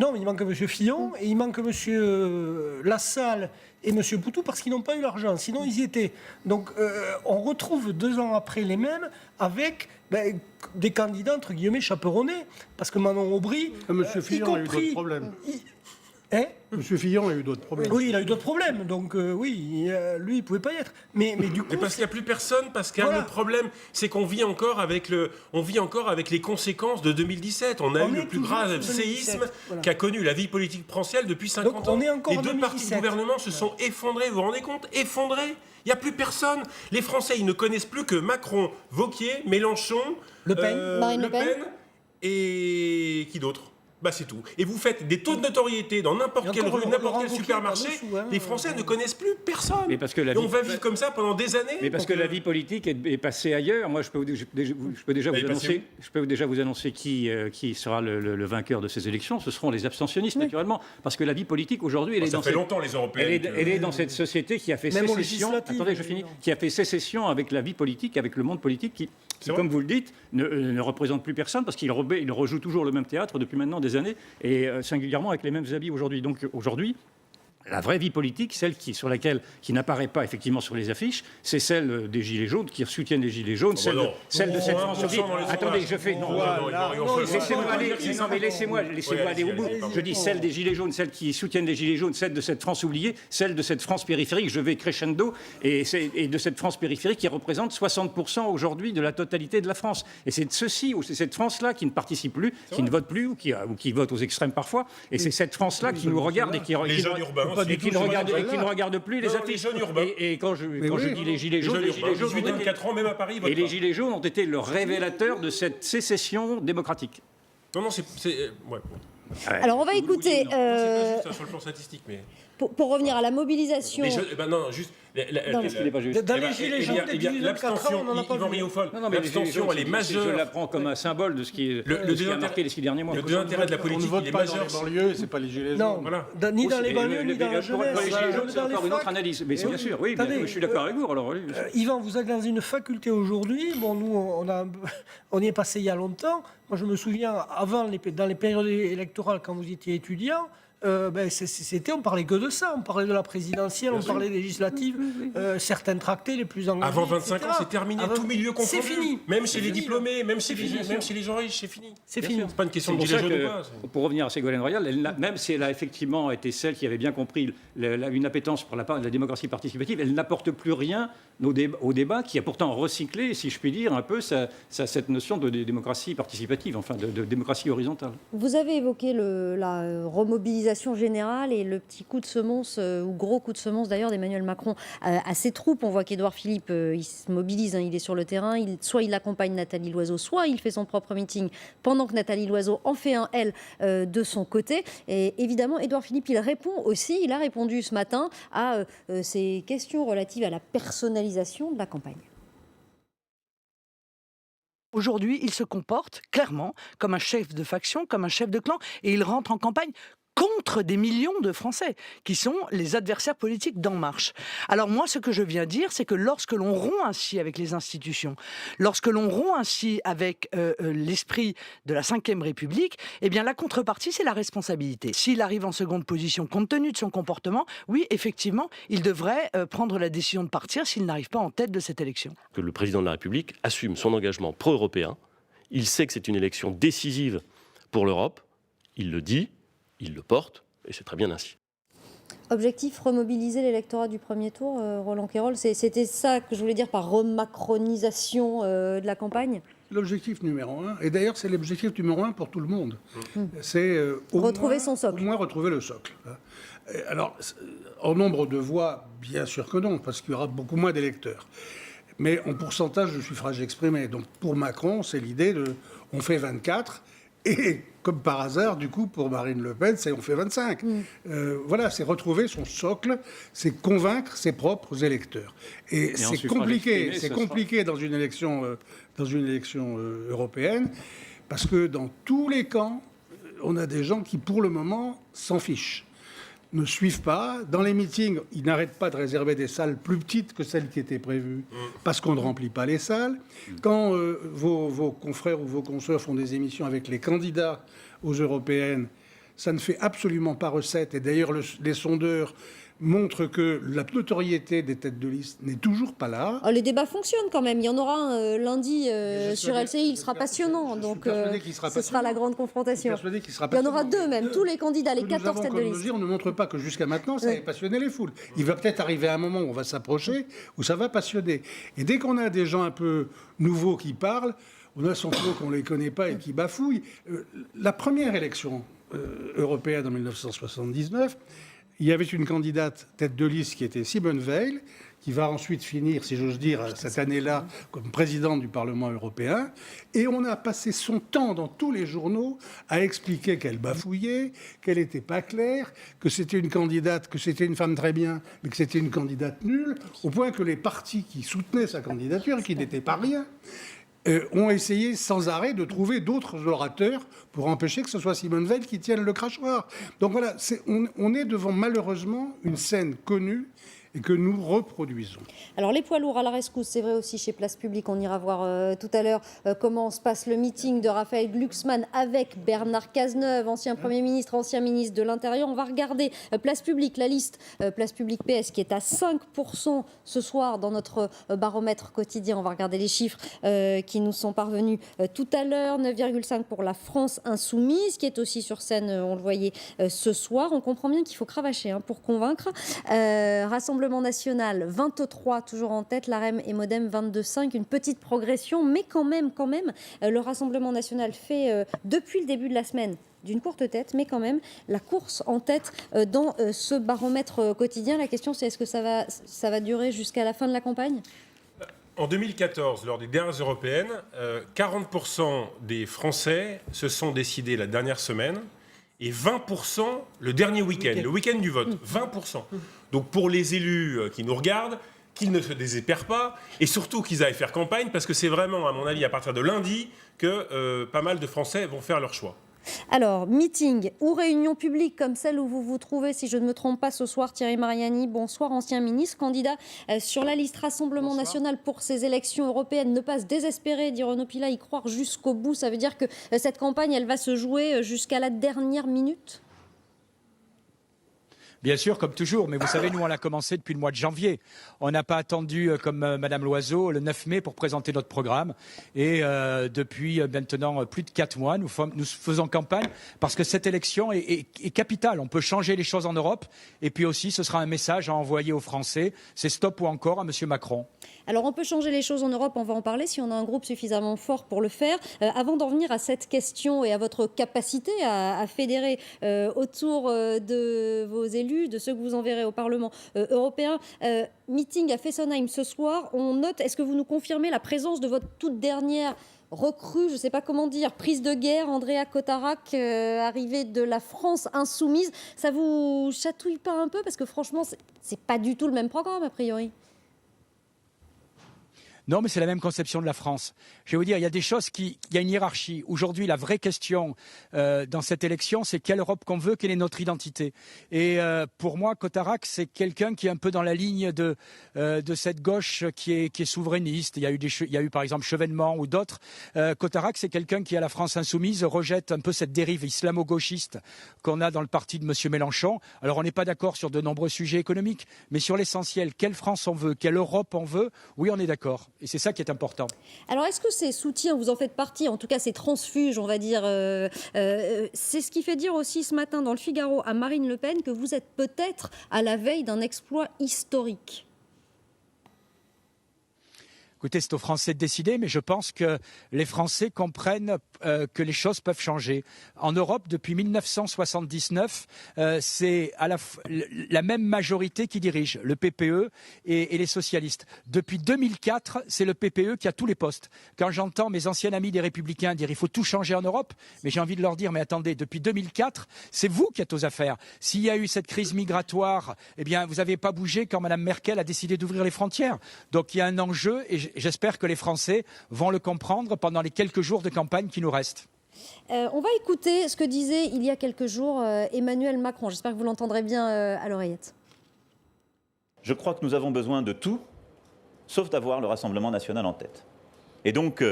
Non, mais il manque Monsieur Fillon et il manque Monsieur Lassalle et Monsieur Poutou parce qu'ils n'ont pas eu l'argent. Sinon, ils y étaient. Donc, on retrouve 2 ans après les mêmes avec des candidats, entre guillemets, chaperonnés. Parce que Manon Aubry... Monsieur Fillon a eu d'autres problèmes. Monsieur Fillon a eu d'autres problèmes. Oui, il a eu d'autres problèmes, donc lui, il ne pouvait pas y être. Mais du coup... Mais parce qu'il n'y a plus personne, Pascal. Voilà. Le problème, c'est qu'on vit encore avec les conséquences de 2017. On a eu le plus grave séisme qu'a connu la vie politique française depuis 50 ans. On est encore les 2 partis de gouvernement se sont effondrés, vous vous rendez compte? Effondrés. Il n'y a plus personne. Les Français, ils ne connaissent plus que Macron, Wauquiez, Mélenchon, Marine Le Pen et qui d'autre? C'est tout. Et vous faites des taux de notoriété dans n'importe quelle rue, n'importe quel supermarché. Les Français ne connaissent plus personne. Mais parce que on va vivre comme ça pendant des années. Mais parce que la vie politique est passée ailleurs. Moi, je peux déjà vous annoncer qui sera le vainqueur de ces élections. Ce seront les abstentionnistes, naturellement. Parce que la vie politique, aujourd'hui, ça fait longtemps, les Européens. Elle est dans cette société qui a fait sécession. Attendez, je finis. Qui a fait sécession avec la vie politique, avec le monde politique qui comme vous le dites, ne représente plus personne parce qu'il rejoue toujours le même théâtre depuis maintenant des années et singulièrement avec les mêmes habits aujourd'hui. Donc aujourd'hui, la vraie vie politique, celle qui n'apparaît pas effectivement sur les affiches, c'est celle des Gilets jaunes, qui soutiennent les Gilets jaunes, celle de cette France unie. Attendez, je fais... Laissez-moi aller au bout. Je dis celle des Gilets jaunes, celle qui soutiennent les Gilets jaunes, celle de cette France oubliée, celle de cette France périphérique, je vais crescendo, et de cette France périphérique qui représente 60% aujourd'hui de la totalité de la France. Et c'est ceci, ou c'est cette France-là qui ne participe plus, qui ne vote plus, ou qui vote aux extrêmes parfois, et c'est cette France-là qui nous regarde et qui ne regarde plus les affiches. Et quand je dis les Gilets jaunes, les Gilets jaunes ont été le révélateur de cette sécession démocratique. Non, c'est... Ouais. Alors on va écouter... C'est pas juste sur le plan statistique, mais... Pour revenir à la mobilisation... non, juste... Dans les Gilets jaunes, l'abstention, Yvan Riofol, l'abstention, elle est majeure. Je la prends comme un symbole de ce qui a marqué les 6 derniers mois. Le désintérêt de la politique, il est majeur. Dans les banlieues, c'est pas les Gilets jaunes. Non, ni dans les banlieues, ni dans la jeunesse. Pour les Gilets jaunes, c'est encore une autre analyse. Mais bien sûr, oui, je suis d'accord avec vous. Yvan, vous êtes dans une faculté aujourd'hui. Bon, nous, on y est passé il y a longtemps. Moi, je me souviens, dans les périodes électorales, quand vous étiez étudiant, C'était, on parlait que de ça. On parlait de la présidentielle, on parlait des législatives, certains tractés les plus engagés. Avant 25 etc. ans, c'est terminé, tout milieu confondu. C'est fini. Même chez les diplômés, même chez les gens riches, c'est fini. C'est fini. C'est pas une question de C'est gilet pour ça jaune ou que, pas. pour revenir à Ségolène Royal, même si elle a effectivement été celle qui avait bien compris une appétence pour la démocratie participative, elle n'apporte plus rien au débat qui a pourtant recyclé, si je puis dire, un peu cette notion de démocratie participative, enfin de démocratie horizontale. Vous avez évoqué la remobilisation générale et le petit coup de semonce, ou gros coup de semonce d'ailleurs d'Emmanuel Macron à ses troupes. On voit qu'Édouard Philippe, il se mobilise, il est sur le terrain, soit il accompagne Nathalie Loiseau, soit il fait son propre meeting pendant que Nathalie Loiseau en fait un, elle, de son côté. Et évidemment, Édouard Philippe, il répond aussi, il a répondu ce matin à ces questions relatives à la personnalisation de la campagne. Aujourd'hui, il se comporte clairement comme un chef de faction, comme un chef de clan, et il rentre en campagne contre des millions de Français, qui sont les adversaires politiques d'En Marche. Alors moi, ce que je viens dire, c'est que lorsque l'on rompt ainsi avec les institutions, lorsque l'on rompt ainsi avec l'esprit de la Ve République, eh bien la contrepartie, c'est la responsabilité. S'il arrive en seconde position, compte tenu de son comportement, oui, effectivement, il devrait prendre la décision de partir s'il n'arrive pas en tête de cette élection. Que le président de la République assume son engagement pro-européen. Il sait que c'est une élection décisive pour l'Europe. Il le dit. Il le porte, et c'est très bien ainsi. Objectif, remobiliser l'électorat du premier tour, Roland Quérol, c'était ça que je voulais dire par remacronisation de la campagne. L'objectif numéro 1, et d'ailleurs c'est l'objectif numéro 1 pour tout le monde, c'est retrouver son socle. Au moins retrouver le socle. Alors, en nombre de voix, bien sûr que non, parce qu'il y aura beaucoup moins d'électeurs. Mais en pourcentage de suffrages exprimés. Donc pour Macron, c'est l'idée de on fait 24, et comme par hasard, du coup, pour Marine Le Pen, c'est on fait 25. Voilà, c'est retrouver son socle, c'est convaincre ses propres électeurs. Et c'est compliqué dans une élection européenne, parce que dans tous les camps, on a des gens qui, pour le moment, s'en fichent, ne suivent pas. Dans les meetings, ils n'arrêtent pas de réserver des salles plus petites que celles qui étaient prévues, parce qu'on ne remplit pas les salles. Quand vos confrères ou vos consoeurs font des émissions avec les candidats aux européennes, ça ne fait absolument pas recette. Et d'ailleurs, les sondeurs montrent que la notoriété des têtes de liste n'est toujours pas là. Les débats fonctionnent quand même. Il y en aura un lundi sur LCI. Il sera passionnant. Donc, ce sera la grande confrontation. Il y en aura deux même. Tous les candidats, les 14 têtes de liste. On ne montre pas que jusqu'à maintenant, ça ait passionné les foules. Il va peut-être arriver un moment où on va s'approcher, où ça va passionner. Et dès qu'on a des gens un peu nouveaux qui parlent, on a son flot qu'on ne les connaît pas et qui bafouillent. La première élection européenne en 1979, il y avait une candidate tête de liste qui était Simone Veil, qui va ensuite finir, si j'ose dire, cette année-là, comme présidente du Parlement européen. Et on a passé son temps dans tous les journaux à expliquer qu'elle bafouillait, qu'elle n'était pas claire, que c'était une candidate, que c'était une femme très bien, mais que c'était une candidate nulle, au point que les partis qui soutenaient sa candidature, qui n'étaient pas rien, ont essayé sans arrêt de trouver d'autres orateurs pour empêcher que ce soit Simone Veil qui tienne le crachoir. Donc voilà, on est devant malheureusement une scène connue et que nous reproduisons. Alors les poids lourds à la rescousse, c'est vrai aussi chez Place Publique. On ira voir tout à l'heure comment se passe le meeting de Raphaël Glucksmann avec Bernard Cazeneuve, ancien Premier ministre, ancien ministre de l'Intérieur. On va regarder Place Publique, la liste Place Publique PS qui est à 5% ce soir dans notre baromètre quotidien. On va regarder les chiffres qui nous sont parvenus tout à l'heure. 9,5 pour la France Insoumise qui est aussi sur scène, on le voyait ce soir. On comprend bien qu'il faut cravacher pour convaincre. Rassemblement national 23 toujours en tête, l'AREM et Modem 22,5, une petite progression, mais quand même, le Rassemblement national fait depuis le début de la semaine d'une courte tête, mais quand même la course en tête dans ce baromètre quotidien. La question c'est est-ce que ça va durer jusqu'à la fin de la campagne ? En 2014, lors des dernières européennes, 40% des Français se sont décidés la dernière semaine et 20% le dernier week-end, le week-end du vote, 20%. Donc pour les élus qui nous regardent, qu'ils ne se désespèrent pas et surtout qu'ils aillent faire campagne parce que c'est vraiment, à mon avis, à partir de lundi que pas mal de Français vont faire leur choix. Alors, meeting ou réunion publique comme celle où vous vous trouvez, si je ne me trompe pas, ce soir, Thierry Mariani, bonsoir, ancien ministre, candidat sur la liste Rassemblement national pour ces élections européennes. Ne pas se désespérer, dit Renaud Pila, y croire jusqu'au bout. Ça veut dire que cette campagne, elle va se jouer jusqu'à la dernière minute ? Bien sûr, comme toujours, mais vous savez, nous, on l'a commencé depuis le mois de janvier. On n'a pas attendu, comme Madame Loiseau, le 9 mai pour présenter notre programme. Et depuis maintenant plus de 4 mois, nous faisons campagne parce que cette élection est capitale. On peut changer les choses en Europe. Et puis aussi, ce sera un message à envoyer aux Français. C'est stop ou encore à Monsieur Macron. Alors, on peut changer les choses en Europe, on va en parler si on a un groupe suffisamment fort pour le faire. Avant d'en venir à cette question et à votre capacité à fédérer autour de vos élus, de ceux que vous enverrez au Parlement européen, meeting à Fessenheim ce soir, on note, est-ce que vous nous confirmez la présence de votre toute dernière recrue, je ne sais pas comment dire, prise de guerre, Andrea Cotarac, arrivée de la France insoumise? Ça vous chatouille pas un peu? Parce que franchement, c'est pas du tout le même programme a priori. Non, mais c'est la même conception de la France. Je vais vous dire, il y a des choses il y a une hiérarchie. Aujourd'hui, la vraie question dans cette élection, c'est quelle Europe qu'on veut, quelle est notre identité. Et pour moi, Cotarac, c'est quelqu'un qui est un peu dans la ligne de cette gauche qui est souverainiste. Il y a eu par exemple Chevènement ou d'autres. Cotarac, c'est quelqu'un qui, à la France insoumise, rejette un peu cette dérive islamo-gauchiste qu'on a dans le parti de M. Mélenchon. Alors, on n'est pas d'accord sur de nombreux sujets économiques, mais sur l'essentiel, quelle France on veut, quelle Europe on veut, oui, on est d'accord. Et c'est ça qui est important. Alors, est-ce que ces soutiens, vous en faites partie, en tout cas ces transfuges, on va dire, c'est ce qui fait dire aussi ce matin dans le Figaro à Marine Le Pen que vous êtes peut-être à la veille d'un exploit historique? Écoutez, c'est aux Français de décider, mais je pense que les Français comprennent que les choses peuvent changer. En Europe, depuis 1979, c'est la même majorité qui dirige, le PPE et les socialistes. Depuis 2004, c'est le PPE qui a tous les postes. Quand j'entends mes anciens amis des Républicains dire il faut tout changer en Europe, mais j'ai envie de leur dire, mais attendez, depuis 2004, c'est vous qui êtes aux affaires. S'il y a eu cette crise migratoire, eh bien, vous n'avez pas bougé quand Mme Merkel a décidé d'ouvrir les frontières. Donc il y a un enjeu et j'espère que les Français vont le comprendre pendant les quelques jours de campagne qui nous restent. On va écouter ce que disait il y a quelques jours Emmanuel Macron. J'espère que vous l'entendrez bien à l'oreillette. Je crois que nous avons besoin de tout, sauf d'avoir le Rassemblement national en tête. Et donc,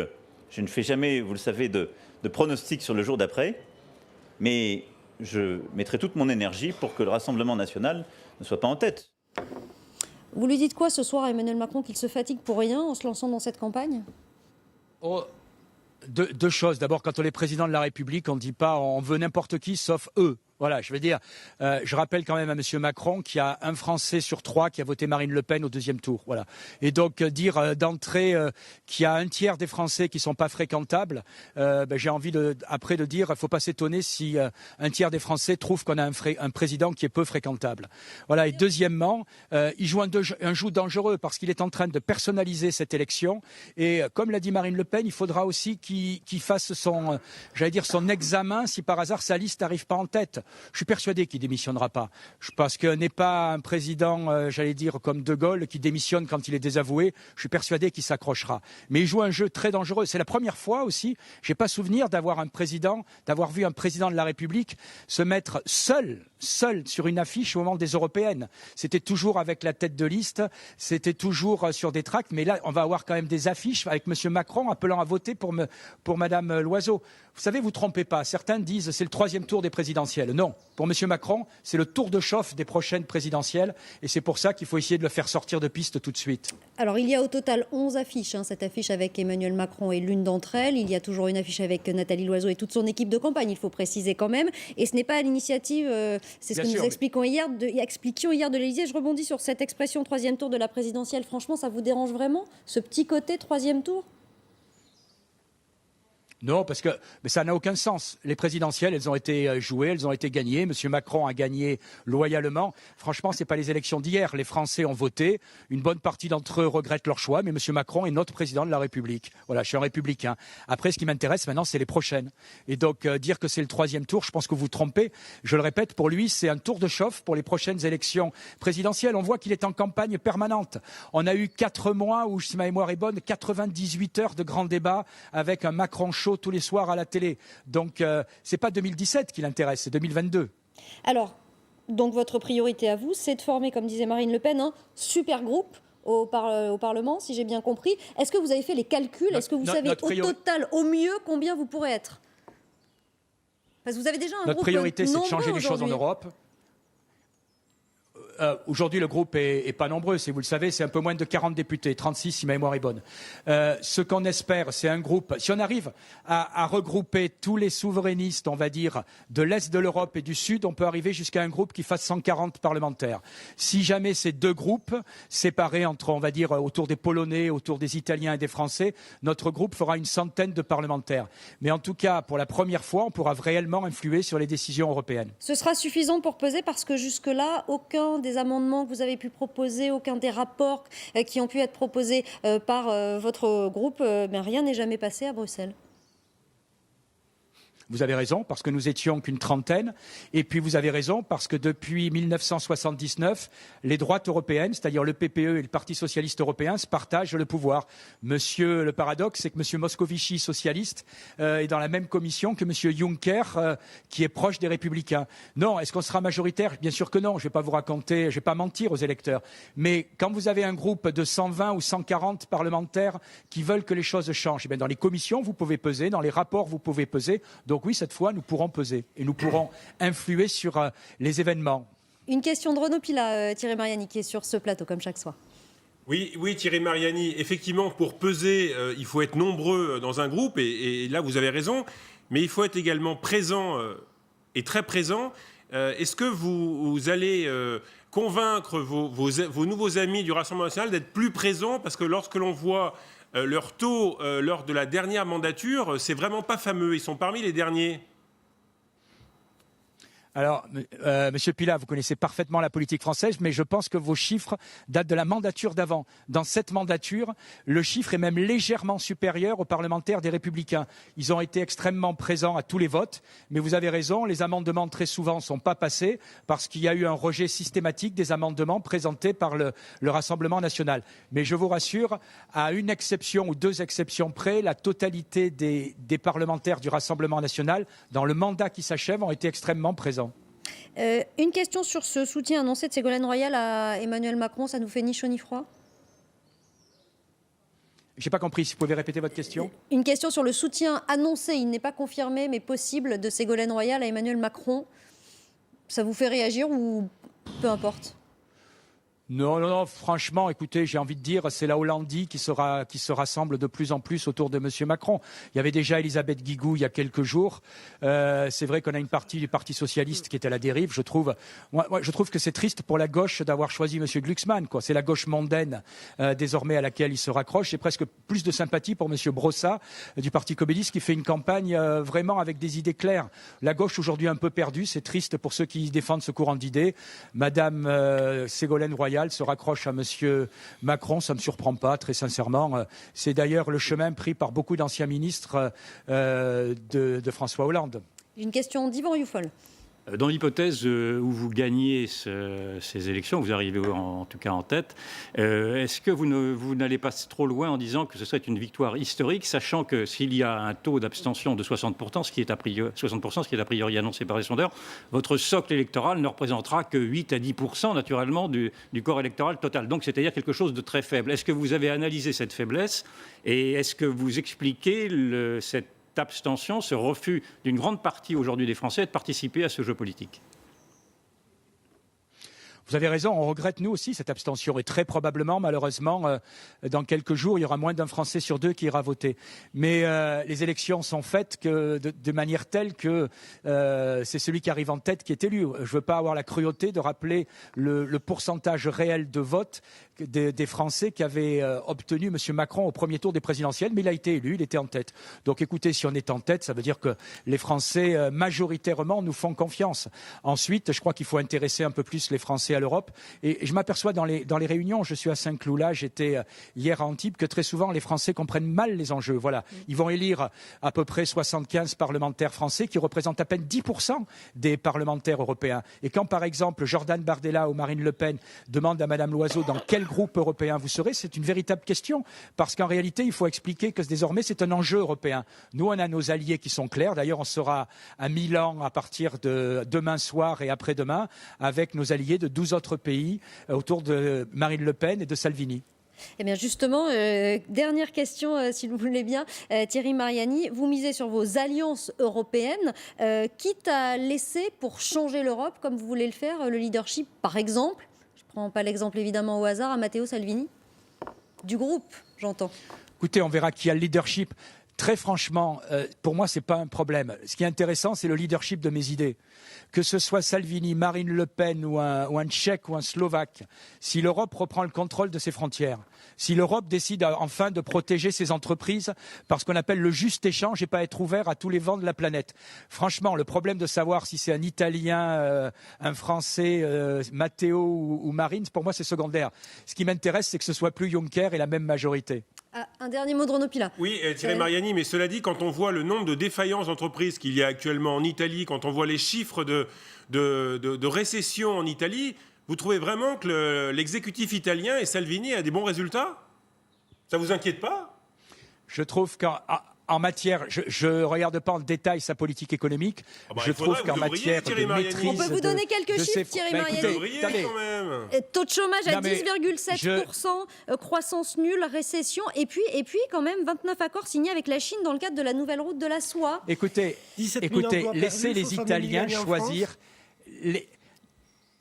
je ne fais jamais, vous le savez, de pronostic sur le jour d'après, mais je mettrai toute mon énergie pour que le Rassemblement national ne soit pas en tête. Vous lui dites quoi ce soir à Emmanuel Macron, qu'il se fatigue pour rien en se lançant dans cette campagne? Deux choses. D'abord, quand on est président de la République, on ne dit pas on veut n'importe qui sauf eux. Voilà, je veux dire, je rappelle quand même à M. Macron qu'il y a un Français sur 3 qui a voté Marine Le Pen au 2e tour. Voilà. Et donc, dire d'entrée qu'il y a un tiers des Français qui ne sont pas fréquentables, j'ai envie après de dire, il ne faut pas s'étonner si un tiers des Français trouvent qu'on a un président qui est peu fréquentable. Voilà. Et deuxièmement, il joue un jeu dangereux parce qu'il est en train de personnaliser cette élection. Et comme l'a dit Marine Le Pen, il faudra aussi qu'il fasse son examen si par hasard sa liste n'arrive pas en tête. Je suis persuadé qu'il ne démissionnera pas. Parce que n'est pas un président, comme De Gaulle, qui démissionne quand il est désavoué. Je suis persuadé qu'il s'accrochera. Mais il joue un jeu très dangereux. C'est la première fois aussi, je n'ai pas souvenir d'avoir vu un président de la République se mettre seul sur une affiche au moment des européennes. C'était toujours avec la tête de liste, c'était toujours sur des tracts. Mais là, on va avoir quand même des affiches avec M. Macron appelant à voter pour Mme Loiseau. Vous savez, vous ne trompez pas. Certains disent c'est le 3e tour des présidentielles. Non, pour M. Macron, c'est le tour de chauffe des prochaines présidentielles. Et c'est pour ça qu'il faut essayer de le faire sortir de piste tout de suite. Alors, il y a au total 11 affiches. Cette affiche avec Emmanuel Macron est l'une d'entre elles. Il y a toujours une affiche avec Nathalie Loiseau et toute son équipe de campagne, il faut préciser quand même. Et ce n'est pas à l'initiative, c'est ce que nous expliquions hier de l'Élysée. Je rebondis sur cette expression 3e tour de la présidentielle. Franchement, ça vous dérange vraiment, ce petit côté 3e tour ? Non, mais ça n'a aucun sens. Les présidentielles, elles ont été jouées, elles ont été gagnées. M. Macron a gagné loyalement. Franchement, ce n'est pas les élections d'hier. Les Français ont voté. Une bonne partie d'entre eux regrettent leur choix, mais M. Macron est notre président de la République. Voilà, je suis un républicain. Après, ce qui m'intéresse maintenant, c'est les prochaines. Et donc, dire que c'est le 3e tour, je pense que vous vous trompez. Je le répète, pour lui, c'est un tour de chauffe pour les prochaines élections présidentielles. On voit qu'il est en campagne permanente. On a eu 4 mois où, si ma mémoire est bonne, 98 heures de grands débats avec un Macron chaud tous les soirs à la télé. Donc, c'est pas 2017 qui l'intéresse, c'est 2022. Alors, donc votre priorité à vous, c'est de former, comme disait Marine Le Pen, un super groupe au Parlement, si j'ai bien compris. Est-ce que vous avez fait les calculs? Est-ce que vous savez au total, au mieux, combien vous pourrez être? Parce que vous avez déjà un Notre groupe priorité, c'est de changer les choses en aujourd'hui. Europe. aujourd'hui, le groupe est pas nombreux, vous le savez, c'est un peu moins de 40 députés, 36 si ma mémoire est bonne. Ce qu'on espère, c'est un groupe, si on arrive à regrouper tous les souverainistes, on va dire, de l'Est de l'Europe et du Sud, on peut arriver jusqu'à un groupe qui fasse 140 parlementaires. Si jamais ces deux groupes, séparés entre, on va dire, autour des Polonais, autour des Italiens et des Français, notre groupe fera une centaine de parlementaires. Mais en tout cas, pour la première fois, on pourra réellement influer sur les décisions européennes. Ce sera suffisant pour peser parce que jusque-là, aucun des amendements que vous avez pu proposer, aucun des rapports qui ont pu être proposés par votre groupe, rien n'est jamais passé à Bruxelles. Vous avez raison, parce que nous étions qu'une trentaine. Et puis vous avez raison, parce que depuis 1979, les droites européennes, c'est-à-dire le PPE et le Parti socialiste européen, se partagent le pouvoir. Le paradoxe, c'est que M. Moscovici, socialiste, est dans la même commission que M. Juncker, qui est proche des Républicains. Non, est-ce qu'on sera majoritaire? Bien sûr que non. Je ne vais pas vous raconter, je ne vais pas mentir aux électeurs. Mais quand vous avez un groupe de 120 ou 140 parlementaires qui veulent que les choses changent, eh bien dans les commissions, vous pouvez peser, dans les rapports, vous pouvez peser. Donc oui, cette fois, nous pourrons peser et nous pourrons influer sur les événements. Une question de Renaud Pila, Thierry Mariani, qui est sur ce plateau, comme chaque soir. Oui, Thierry Mariani, effectivement, pour peser, il faut être nombreux dans un groupe, et là, vous avez raison, mais il faut être également présent, et très présent. Est-ce que vous allez convaincre vos nouveaux amis du Rassemblement national d'être plus présents? Parce que lorsque l'on voit leur taux lors de la dernière mandature, c'est vraiment pas fameux. Ils sont parmi les derniers. Alors, Monsieur Pila, vous connaissez parfaitement la politique française, mais je pense que vos chiffres datent de la mandature d'avant. Dans cette mandature, le chiffre est même légèrement supérieur aux parlementaires des Républicains. Ils ont été extrêmement présents à tous les votes, mais vous avez raison, les amendements très souvent ne sont pas passés parce qu'il y a eu un rejet systématique des amendements présentés par le Rassemblement national. Mais je vous rassure, à une exception ou deux exceptions près, la totalité des parlementaires du Rassemblement national, dans le mandat qui s'achève, ont été extrêmement présents. Une question sur ce soutien annoncé de Ségolène Royal à Emmanuel Macron, ça nous fait ni chaud ni froid? Je n'ai pas compris, si vous pouvez répéter votre question. Une question sur le soutien annoncé, il n'est pas confirmé, mais possible, de Ségolène Royal à Emmanuel Macron. Ça vous fait réagir ou peu importe? Non, franchement, écoutez, j'ai envie de dire, c'est la Hollandie qui se rassemble de plus en plus autour de M. Macron. Il y avait déjà Elisabeth Guigou il y a quelques jours. C'est vrai qu'on a une partie du Parti socialiste qui est à la dérive. Je trouve que c'est triste pour la gauche d'avoir choisi M. Glucksmann, quoi. C'est la gauche mondaine désormais à laquelle il se raccroche. J'ai presque plus de sympathie pour M. Brossat du Parti communiste qui fait une campagne vraiment avec des idées claires. La gauche aujourd'hui un peu perdue, c'est triste pour ceux qui défendent ce courant d'idées. Madame Ségolène Royal se raccroche à M. Macron, ça ne me surprend pas, très sincèrement. C'est d'ailleurs le chemin pris par beaucoup d'anciens ministres de François Hollande. Une question d'Yvan Rioufol. Dans l'hypothèse où vous gagnez ces élections, vous arrivez en tout cas en tête, est-ce que vous n'allez pas trop loin en disant que ce serait une victoire historique, sachant que s'il y a un taux d'abstention de 60%, ce qui est a priori annoncé par les sondeurs, votre socle électoral ne représentera que 8 à 10% naturellement du corps électoral total. Donc c'est-à-dire quelque chose de très faible. Est-ce que vous avez analysé cette faiblesse et est-ce que vous expliquez cette abstention, ce refus d'une grande partie aujourd'hui des Français de participer à ce jeu politique? Vous avez raison, on regrette nous aussi cette abstention et très probablement, malheureusement, dans quelques jours, il y aura moins d'un Français sur deux qui ira voter. Mais les élections sont faites de manière telle que c'est celui qui arrive en tête qui est élu. Je ne veux pas avoir la cruauté de rappeler le pourcentage réel de vote des Français qui avaient obtenu M. Macron au premier tour des présidentielles, mais il a été élu, il était en tête. Donc écoutez, si on est en tête, ça veut dire que les Français majoritairement nous font confiance. Ensuite, je crois qu'il faut intéresser un peu plus les Français à l'Europe. Et je m'aperçois dans les réunions, je suis à Saint-Cloud là, j'étais hier à Antibes, que très souvent les Français comprennent mal les enjeux. Voilà. Ils vont élire à peu près 75 parlementaires français qui représentent à peine 10% des parlementaires européens. Et quand par exemple Jordan Bardella ou Marine Le Pen demandent à Madame Loiseau dans quel groupe européen vous serez, c'est une véritable question. Parce qu'en réalité, il faut expliquer que désormais c'est un enjeu européen. Nous, on a nos alliés qui sont clairs. D'ailleurs, on sera à Milan à partir de demain soir et après-demain avec nos alliés de 12 autres pays autour de Marine Le Pen et de Salvini. Eh bien justement, dernière question, si vous voulez bien, Thierry Mariani, vous misez sur vos alliances européennes, quitte à laisser pour changer l'Europe, comme vous voulez le faire, le leadership, par exemple, prends pas l'exemple évidemment au hasard, à Matteo Salvini? Du groupe, j'entends. Écoutez, on verra qui a le leadership. Très franchement, pour moi, ce n'est pas un problème. Ce qui est intéressant, c'est le leadership de mes idées. Que ce soit Salvini, Marine Le Pen ou un Tchèque ou un Slovaque, si l'Europe reprend le contrôle de ses frontières, si l'Europe décide enfin de protéger ses entreprises par ce qu'on appelle le juste échange et pas être ouvert à tous les vents de la planète. Franchement, le problème de savoir si c'est un Italien, un Français, Matteo ou Marine, pour moi, c'est secondaire. Ce qui m'intéresse, c'est que ce soit plus Juncker et la même majorité. Ah, un dernier mot de Renaud Pila. Oui, Thierry Mariani, mais cela dit, quand on voit le nombre de défaillances d'entreprises qu'il y a actuellement en Italie, quand on voit les chiffres de récession en Italie, vous trouvez vraiment que l'exécutif italien et Salvini a des bons résultats? Ça vous inquiète pas? Je trouve qu'en matière, je ne regarde pas en détail sa politique économique. Je trouve qu'en matière de maîtrise... On peut vous donner quelques chiffres, Thierry Mariani. Taux de chômage à 10,7%, croissance nulle, récession, et puis quand même 29 accords signés avec la Chine dans le cadre de la nouvelle route de la soie. Écoutez, laissez les Italiens choisir...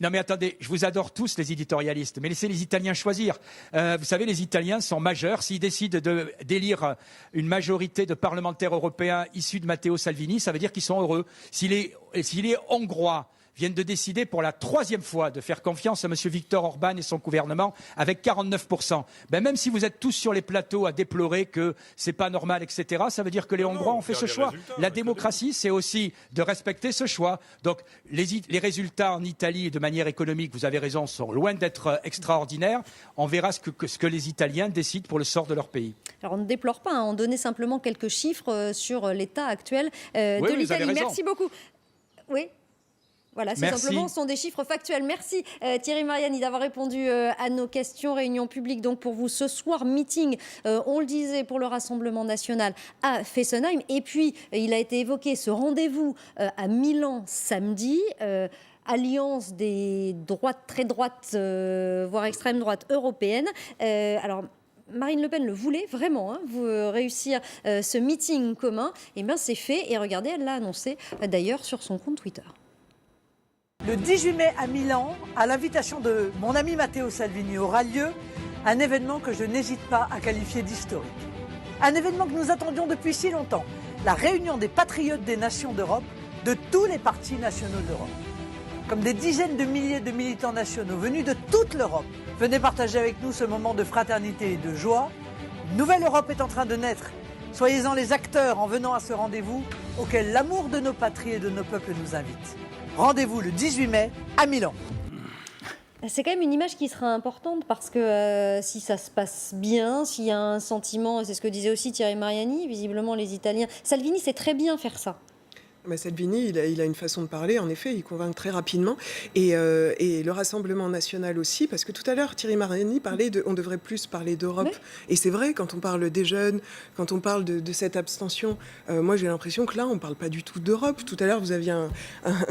Non mais attendez, je vous adore tous les éditorialistes, mais laissez les Italiens choisir. Vous savez, les Italiens sont majeurs. S'ils décident d'élire une majorité de parlementaires européens issus de Matteo Salvini, ça veut dire qu'ils sont heureux. Si les Hongrois viennent de décider pour la 3e fois de faire confiance à M. Viktor Orban et son gouvernement avec 49%. Même si vous êtes tous sur les plateaux à déplorer que c'est pas normal, etc., ça veut dire que les Hongrois ont fait ce choix. La démocratie, c'est aussi de respecter ce choix. Donc les résultats en Italie, de manière économique, vous avez raison, sont loin d'être extraordinaires. On verra ce que les Italiens décident pour le sort de leur pays. Alors on ne déplore pas, on donnait simplement quelques chiffres sur l'état actuel de l'Italie. Merci beaucoup. Oui. Voilà, simplement, ce sont des chiffres factuels. Merci Thierry Mariani d'avoir répondu à nos questions. Réunion publique donc pour vous ce soir, meeting, on le disait, pour le Rassemblement national à Fessenheim. Et puis, il a été évoqué ce rendez-vous à Milan samedi. Alliance des droites, très droites, voire extrême droite européenne. Alors, Marine Le Pen le voulait vraiment, réussir ce meeting commun. Et bien, c'est fait. Et regardez, elle l'a annoncé d'ailleurs sur son compte Twitter. Le 18 mai à Milan, à l'invitation de mon ami Matteo Salvini, aura lieu un événement que je n'hésite pas à qualifier d'historique. Un événement que nous attendions depuis si longtemps, la réunion des patriotes des nations d'Europe, de tous les partis nationaux d'Europe. Comme des dizaines de milliers de militants nationaux venus de toute l'Europe, venez partager avec nous ce moment de fraternité et de joie. Une nouvelle Europe est en train de naître. Soyez-en les acteurs en venant à ce rendez-vous auquel l'amour de nos patries et de nos peuples nous invite. Rendez-vous le 18 mai à Milan. C'est quand même une image qui sera importante parce que si ça se passe bien, s'il y a un sentiment, et c'est ce que disait aussi Thierry Mariani, visiblement les Italiens. Salvini sait très bien faire ça. Salvini, il a une façon de parler, en effet, il convainc très rapidement. Et le Rassemblement national aussi, parce que tout à l'heure, Thierry Mariani parlait on devrait plus parler d'Europe. Oui. Et c'est vrai, quand on parle des jeunes, quand on parle de cette abstention, moi j'ai l'impression que là, on ne parle pas du tout d'Europe. Tout à l'heure, vous aviez un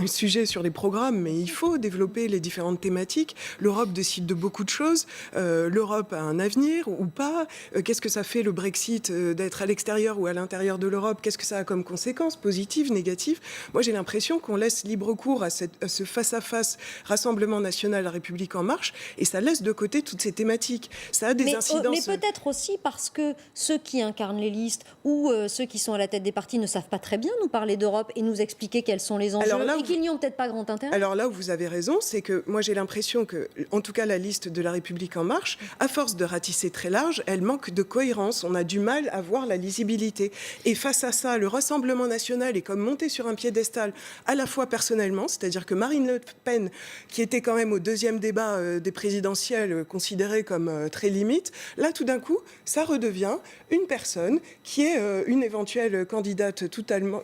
sujet sur les programmes, mais il faut développer les différentes thématiques. L'Europe décide de beaucoup de choses. L'Europe a un avenir ou pas. Qu'est-ce que ça fait le Brexit d'être à l'extérieur ou à l'intérieur de l'Europe? Qu'est-ce que ça a comme conséquences positives, négatives? Moi, j'ai l'impression qu'on laisse libre cours à ce face-à-face Rassemblement national, la République en marche, et ça laisse de côté toutes ces thématiques. Ça a des incidences. Mais peut-être aussi parce que ceux qui incarnent les listes ou ceux qui sont à la tête des partis ne savent pas très bien nous parler d'Europe et nous expliquer quels sont les enjeux et qu'ils n'y ont peut-être pas grand intérêt. Alors là où vous avez raison, c'est que moi, j'ai l'impression que, en tout cas, la liste de la République en marche, à force de ratisser très large, elle manque de cohérence. On a du mal à voir la lisibilité. Et face à ça, le Rassemblement national est comme monté sur un piédestal à la fois personnellement, c'est-à-dire que Marine Le Pen, qui était quand même au deuxième débat des présidentielles, considérée comme très limite, là tout d'un coup, ça redevient une personne qui est une éventuelle candidate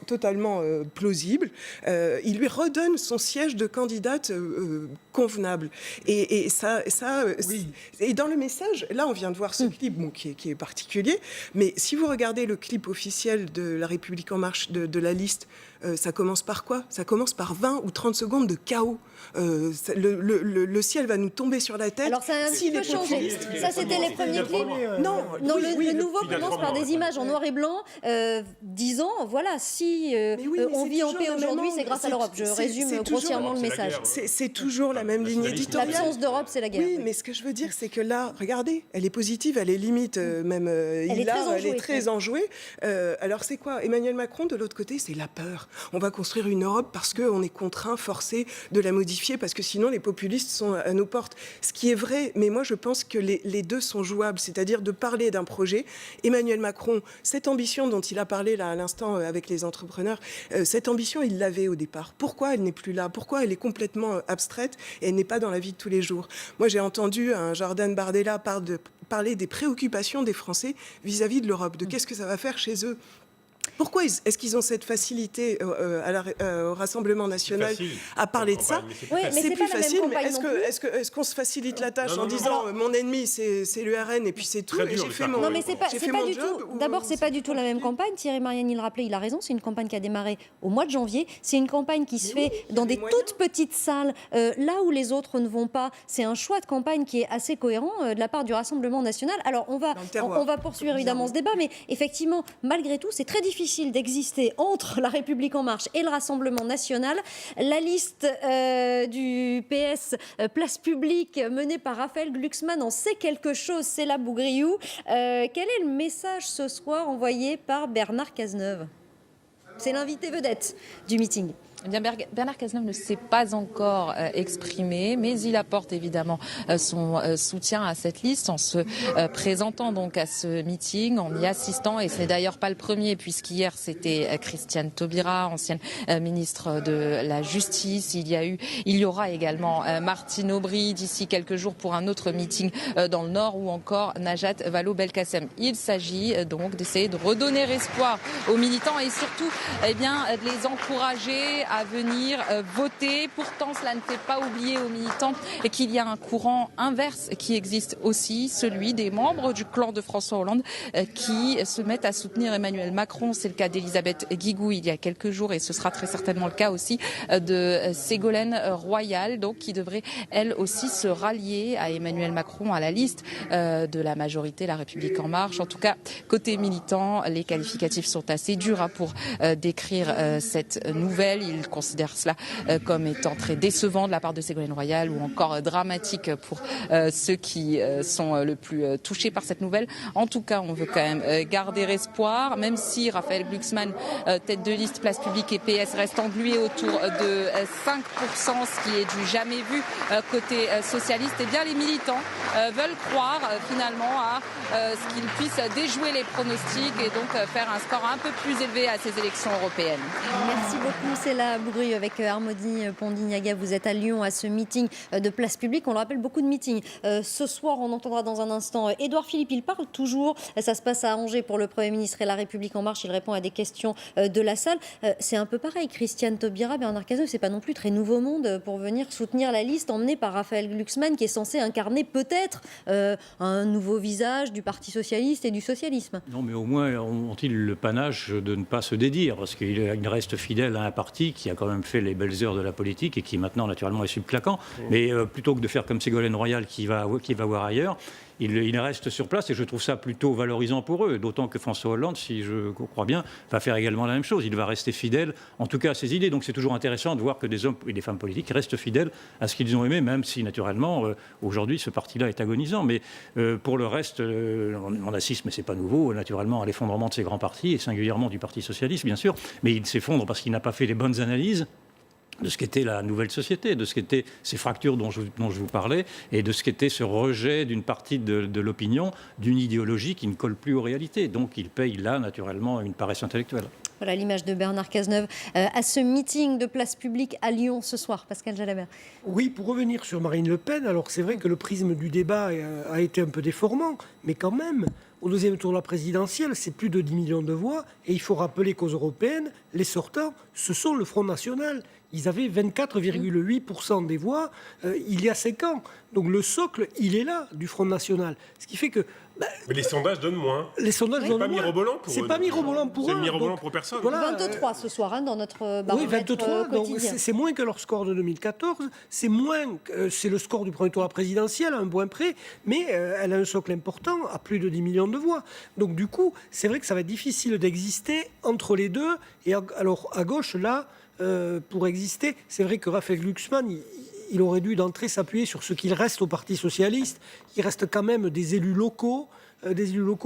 totalement plausible. Il lui redonne son siège de candidate convenable. Et ça oui. Et dans le message, là on vient de voir ce clip qui est particulier, mais si vous regardez le clip officiel de la République en marche, de la liste, ça commence par quoi? Ça commence par 20 ou 30 secondes de chaos. Le ciel va nous tomber sur la tête. Alors ça a un petit peu changé. Ça, c'était les premiers clips. Non, le nouveau commence par des images en noir et blanc, disant, voilà, si on vit en paix aujourd'hui, c'est grâce à l'Europe. Je résume grossièrement le message. C'est toujours la même ligne éditoriale. L'absence d'Europe, c'est la guerre. Oui, mais ce que je veux dire, c'est que là, regardez, elle est positive, elle est limite même elle est très enjouée. Alors c'est quoi? Emmanuel Macron, de l'autre côté, c'est la peur. On va construire une Europe parce qu'on est contraint, forcé de la modifier, parce que sinon les populistes sont à nos portes. Ce qui est vrai, mais moi je pense que les deux sont jouables, c'est-à-dire de parler d'un projet. Emmanuel Macron, cette ambition dont il a parlé là à l'instant avec les entrepreneurs, cette ambition, il l'avait au départ. Pourquoi elle n'est plus là? Pourquoi elle est complètement abstraite et elle n'est pas dans la vie de tous les jours? Moi j'ai entendu un Jordan Bardella parler des préoccupations des Français vis-à-vis de l'Europe, de qu'est-ce que ça va faire chez eux. Pourquoi est-ce qu'ils ont cette facilité au Rassemblement national à parler de ça? C'est plus facile, mais est-ce qu'on se facilite la tâche en disant mon ennemi c'est l'URN et puis c'est tout, et j'ai fait mon job? D'abord, c'est pas du tout la même campagne. Thierry Mariani le rappelait, il a raison, c'est une campagne qui a démarré au mois de janvier. C'est une campagne qui se fait dans des toutes petites salles, là où les autres ne vont pas. C'est un choix de campagne qui est assez cohérent de la part du Rassemblement national. Alors, on va poursuivre évidemment ce débat, mais effectivement, malgré tout, c'est très difficile d'exister entre La République En Marche et le Rassemblement national. La liste du PS Place Publique menée par Raphaël Glucksmann en sait quelque chose, c'est la Bougriou. Quel est le message ce soir envoyé par Bernard Cazeneuve? C'est l'invité vedette du meeting. Eh bien, Bernard Cazeneuve ne s'est pas encore exprimé, mais il apporte évidemment son soutien à cette liste en se présentant donc à ce meeting, en y assistant. Et c'est d'ailleurs pas le premier, puisqu'hier c'était Christiane Taubira, ancienne ministre de la Justice. Il y aura également Martine Aubry d'ici quelques jours pour un autre meeting dans le Nord, ou encore Najat Vallaud-Belkacem. Il s'agit donc d'essayer de redonner espoir aux militants et surtout de les encourager à venir voter. Pourtant, cela ne fait pas oublier aux militants qu'il y a un courant inverse qui existe aussi, celui des membres du clan de François Hollande qui se mettent à soutenir Emmanuel Macron. C'est le cas d'Elisabeth Guigou il y a quelques jours et ce sera très certainement le cas aussi de Ségolène Royal, donc qui devrait elle aussi se rallier à Emmanuel Macron, à la liste de la majorité La République En Marche. En tout cas, côté militant, les qualificatifs sont assez durs pour décrire cette nouvelle. Ils considèrent cela comme étant très décevant de la part de Ségolène Royal, ou encore dramatique pour ceux qui sont le plus touchés par cette nouvelle. En tout cas, on veut quand même garder espoir, même si Raphaël Glucksmann, tête de liste Place Publique et PS, reste englué autour de 5%, ce qui est du jamais vu côté socialiste. Eh bien, les militants veulent croire finalement à ce qu'ils puissent déjouer les pronostics et donc faire un score un peu plus élevé à ces élections européennes. Merci beaucoup, c'est la Bougriou avec Harmony Pondignaga. Vous êtes à Lyon à ce meeting de Place Publique. On le rappelle, beaucoup de meetings. Ce soir, on entendra dans un instant Édouard Philippe. Il parle toujours. Ça se passe à Angers pour le Premier ministre et La République En Marche. Il répond à des questions de la salle. C'est un peu pareil. Christiane Taubira, Bernard Cazeneuve, c'est pas non plus très nouveau monde pour venir soutenir la liste emmenée par Raphaël Glucksmann, qui est censé incarner peut-être un nouveau visage du Parti socialiste et du socialisme. Non, mais au moins ont-ils le panache de ne pas se dédire, parce qu'il reste fidèle à un parti qui a quand même fait les belles heures de la politique et qui maintenant naturellement est subclaquant. Mais plutôt que de faire comme Ségolène Royal qui va voir ailleurs, il reste sur place et je trouve ça plutôt valorisant pour eux, d'autant que François Hollande, si je crois bien, va faire également la même chose. Il va rester fidèle, en tout cas à ses idées. Donc c'est toujours intéressant de voir que des hommes et des femmes politiques restent fidèles à ce qu'ils ont aimé, même si naturellement aujourd'hui ce parti-là est agonisant. Mais pour le reste, on assiste, mais c'est pas nouveau, naturellement à l'effondrement de ces grands partis et singulièrement du Parti socialiste, bien sûr. Mais il s'effondre parce qu'il n'a pas fait les bonnes analyses de ce qu'était la nouvelle société, de ce qu'étaient ces fractures dont je vous parlais, et de ce qu'était ce rejet d'une partie de l'opinion, d'une idéologie qui ne colle plus aux réalités. Donc il paye là, naturellement, une paresse intellectuelle. Voilà l'image de Bernard Cazeneuve à ce meeting de Place Publique à Lyon ce soir. Pascal Jalabert. Oui, pour revenir sur Marine Le Pen, alors c'est vrai que le prisme du débat a été un peu déformant, mais quand même, au deuxième tour de la présidentielle, c'est plus de 10 millions de voix, et il faut rappeler qu'aux européennes, les sortants, ce sont le Front National ils avaient 24,8% des voix il y a 5 ans. Donc le socle, il est là, du Front National. Ce qui fait que... Mais les sondages donnent moins. Les sondages donnent moins. C'est pas mirobolant pour eux. C'est pas mirobolant pour eux. C'est mirobolant pour personne. Voilà, 23 ce soir dans notre baromètre oui, 23, donc quotidien. c'est moins que leur score de 2014, c'est moins que c'est le score du premier tour présidentiel à un point près, mais elle a un socle important à plus de 10 millions de voix. Donc du coup, c'est vrai que ça va être difficile d'exister entre les deux. Et alors à gauche, là, pour exister, c'est vrai que Raphaël Glucksmann, il aurait dû d'entrée s'appuyer sur ce qu'il reste au Parti socialiste. Il reste quand même des élus locaux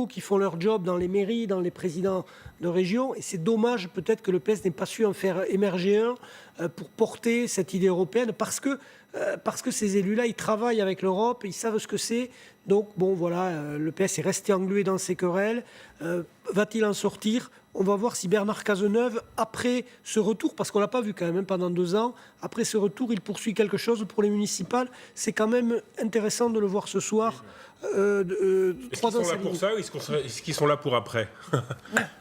qui font leur job dans les mairies, dans les présidents de région. Et c'est dommage peut-être que le PS n'ait pas su en faire émerger un pour porter cette idée européenne, parce que ces élus-là, ils travaillent avec l'Europe, ils savent ce que c'est. Donc bon, voilà, le PS est resté englué dans ses querelles. Va-t-il en sortir ? On va voir si Bernard Cazeneuve, après ce retour, parce qu'on ne l'a pas vu quand même pendant 2 ans, après ce retour, il poursuit quelque chose pour les municipales. C'est quand même intéressant de le voir ce soir. Est-ce qu'ils sont là pour ça ou est-ce qu'ils sont là pour après?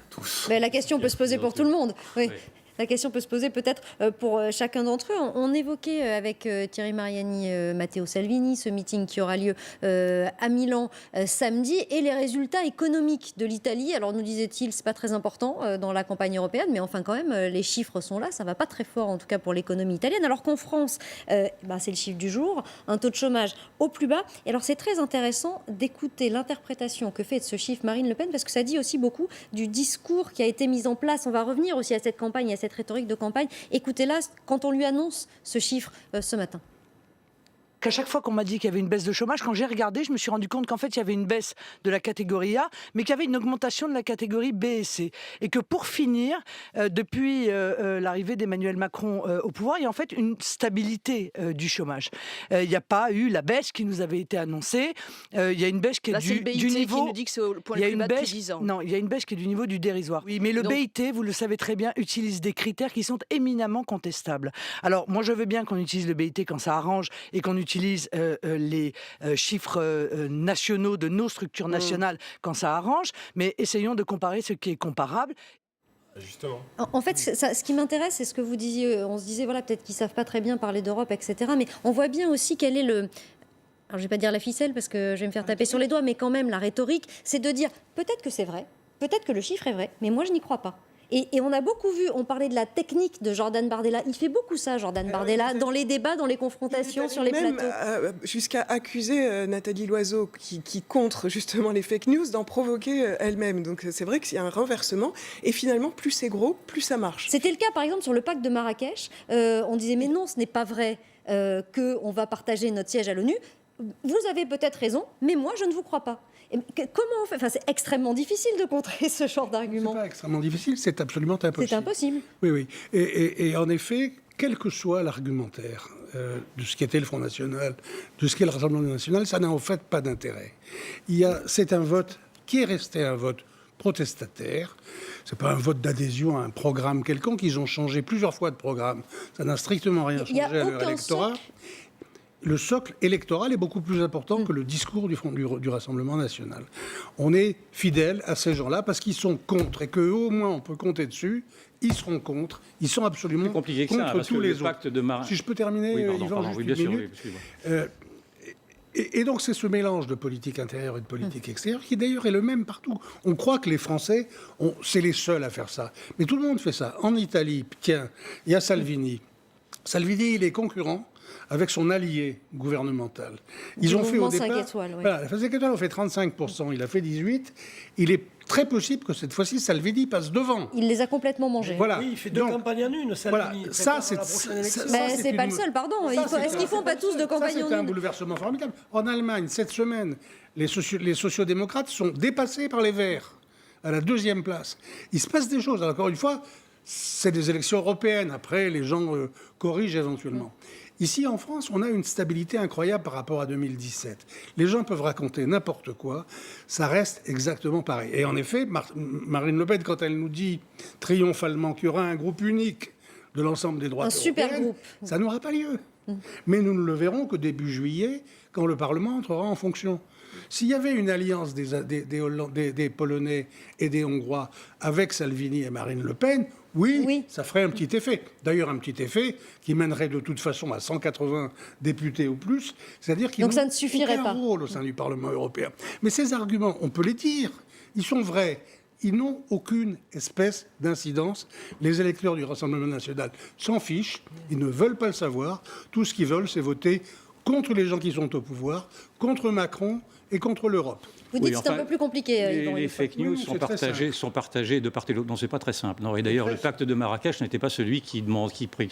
Tous. Mais la question peut se poser pour tout le monde. Oui. La question peut se poser peut-être pour chacun d'entre eux. On évoquait avec Thierry Mariani, Matteo Salvini, ce meeting qui aura lieu à Milan samedi, et les résultats économiques de l'Italie. Alors nous disait-il, c'est pas très important dans la campagne européenne, mais enfin quand même, les chiffres sont là. Ça va pas très fort en tout cas pour l'économie italienne. Alors qu'en France, c'est le chiffre du jour, un taux de chômage au plus bas. Et alors c'est très intéressant d'écouter l'interprétation que fait de ce chiffre Marine Le Pen, parce que ça dit aussi beaucoup du discours qui a été mis en place. On va revenir aussi à cette campagne, à cette rhétorique de campagne. Écoutez-la quand on lui annonce ce chiffre ce matin. Qu'à chaque fois qu'on m'a dit qu'il y avait une baisse de chômage, quand j'ai regardé, je me suis rendu compte qu'en fait, il y avait une baisse de la catégorie A, mais qu'il y avait une augmentation de la catégorie B et C. Et que pour finir, depuis l'arrivée d'Emmanuel Macron au pouvoir, il y a en fait une stabilité du chômage. Il n'y a pas eu la baisse qui nous avait été annoncée. Il y a une baisse qui est du niveau... qui nous dit que c'est au point le plus bas depuis 10 ans. Non, il y a une baisse qui est du niveau du dérisoire. Oui, mais le BIT, vous le savez très bien, utilise des critères qui sont éminemment contestables. Alors, moi, je veux bien qu'on utilise le BIT quand ça arrange et qu'on utilise les chiffres nationaux de nos structures nationales quand ça arrange, mais essayons de comparer ce qui est comparable. Justement. En fait, ce qui m'intéresse, c'est ce que vous disiez. On se disait, voilà, peut-être qu'ils ne savent pas très bien parler d'Europe, etc. Mais on voit bien aussi quel est le... Alors, je ne vais pas dire la ficelle parce que je vais me faire taper sur les doigts, mais quand même, la rhétorique, c'est de dire, peut-être que c'est vrai, peut-être que le chiffre est vrai, mais moi, je n'y crois pas. Et on a beaucoup vu, on parlait de la technique de Jordan Bardella. Il fait beaucoup ça, Jordan Bardella, dans les débats, dans les confrontations, sur les plateaux. Jusqu'à accuser Nathalie Loiseau, qui contre justement les fake news, d'en provoquer elle-même. Donc c'est vrai qu'il y a un renversement. Et finalement, plus c'est gros, plus ça marche. C'était le cas, par exemple, sur le pacte de Marrakech. On disait, mais non, ce n'est pas vrai qu'on va partager notre siège à l'ONU. Vous avez peut-être raison, mais moi, je ne vous crois pas. Et comment on fait ? Enfin, c'est extrêmement difficile de contrer ce genre d'argument. C'est pas extrêmement difficile, c'est absolument impossible. C'est impossible. Oui, oui. Et en effet, quel que soit l'argumentaire de ce qu'était le Front National, de ce qu'est le Rassemblement national, ça n'a en fait pas d'intérêt. C'est un vote qui est resté un vote protestataire. C'est pas un vote d'adhésion à un programme quelconque. Ils ont changé plusieurs fois de programme. Ça n'a strictement rien changé à leur électorat. Le socle électoral est beaucoup plus important que le discours du Rassemblement national. On est fidèle à ces gens-là parce qu'ils sont contre et qu'au moins on peut compter dessus. Ils seront contre. Ils sont absolument contre tous les autres. Si je peux terminer, Yvan, juste une minute. Et donc c'est ce mélange de politique intérieure et de politique extérieure qui d'ailleurs est le même partout. On croit que les Français, c'est les seuls à faire ça. Mais tout le monde fait ça. En Italie, tiens, il y a Salvini. Salvini, il est concurrent avec son allié gouvernemental. Ils ont fait au départ... 5 étoiles, oui. Voilà, la 5 étoiles ont fait 35%, il a fait 18%. Il est très possible que cette fois-ci, Salvini passe devant. Il les a complètement mangés. Voilà. Oui, il fait 2 campagnes en une, Salvini. Voilà, ça, c'est pas le seul, pardon. Est-ce qu'ils font pas tous de campagne en une ? C'est un bouleversement formidable. En Allemagne, cette semaine, les sociodémocrates sont dépassés par les Verts, à la 2e place. Il se passe des choses. Alors, encore une fois, c'est des élections européennes. Après, les gens corrigent éventuellement. Ici, en France, on a une stabilité incroyable par rapport à 2017. Les gens peuvent raconter n'importe quoi, ça reste exactement pareil. Et en effet, Marine Le Pen, quand elle nous dit triomphalement qu'il y aura un groupe unique de l'ensemble des droites européennes, ça n'aura pas lieu. Mais nous ne le verrons que début juillet, quand le Parlement entrera en fonction. S'il y avait une alliance des Polonais et des Hongrois avec Salvini et Marine Le Pen, oui, ça ferait un petit effet. D'ailleurs, un petit effet qui mènerait de toute façon à 180 députés ou plus. C'est-à-dire qu'ils n'ont aucun rôle au sein du Parlement européen. Mais ces arguments, on peut les dire. Ils sont vrais. Ils n'ont aucune espèce d'incidence. Les électeurs du Rassemblement national s'en fichent. Ils ne veulent pas le savoir. Tout ce qu'ils veulent, c'est voter contre les gens qui sont au pouvoir, contre Macron et contre l'Europe. Vous dites que c'est un peu plus compliqué. Les fake news sont partagées de part et d'autre. Non, c'est pas très simple. Non, et d'ailleurs, le pacte de Marrakech n'était pas celui qui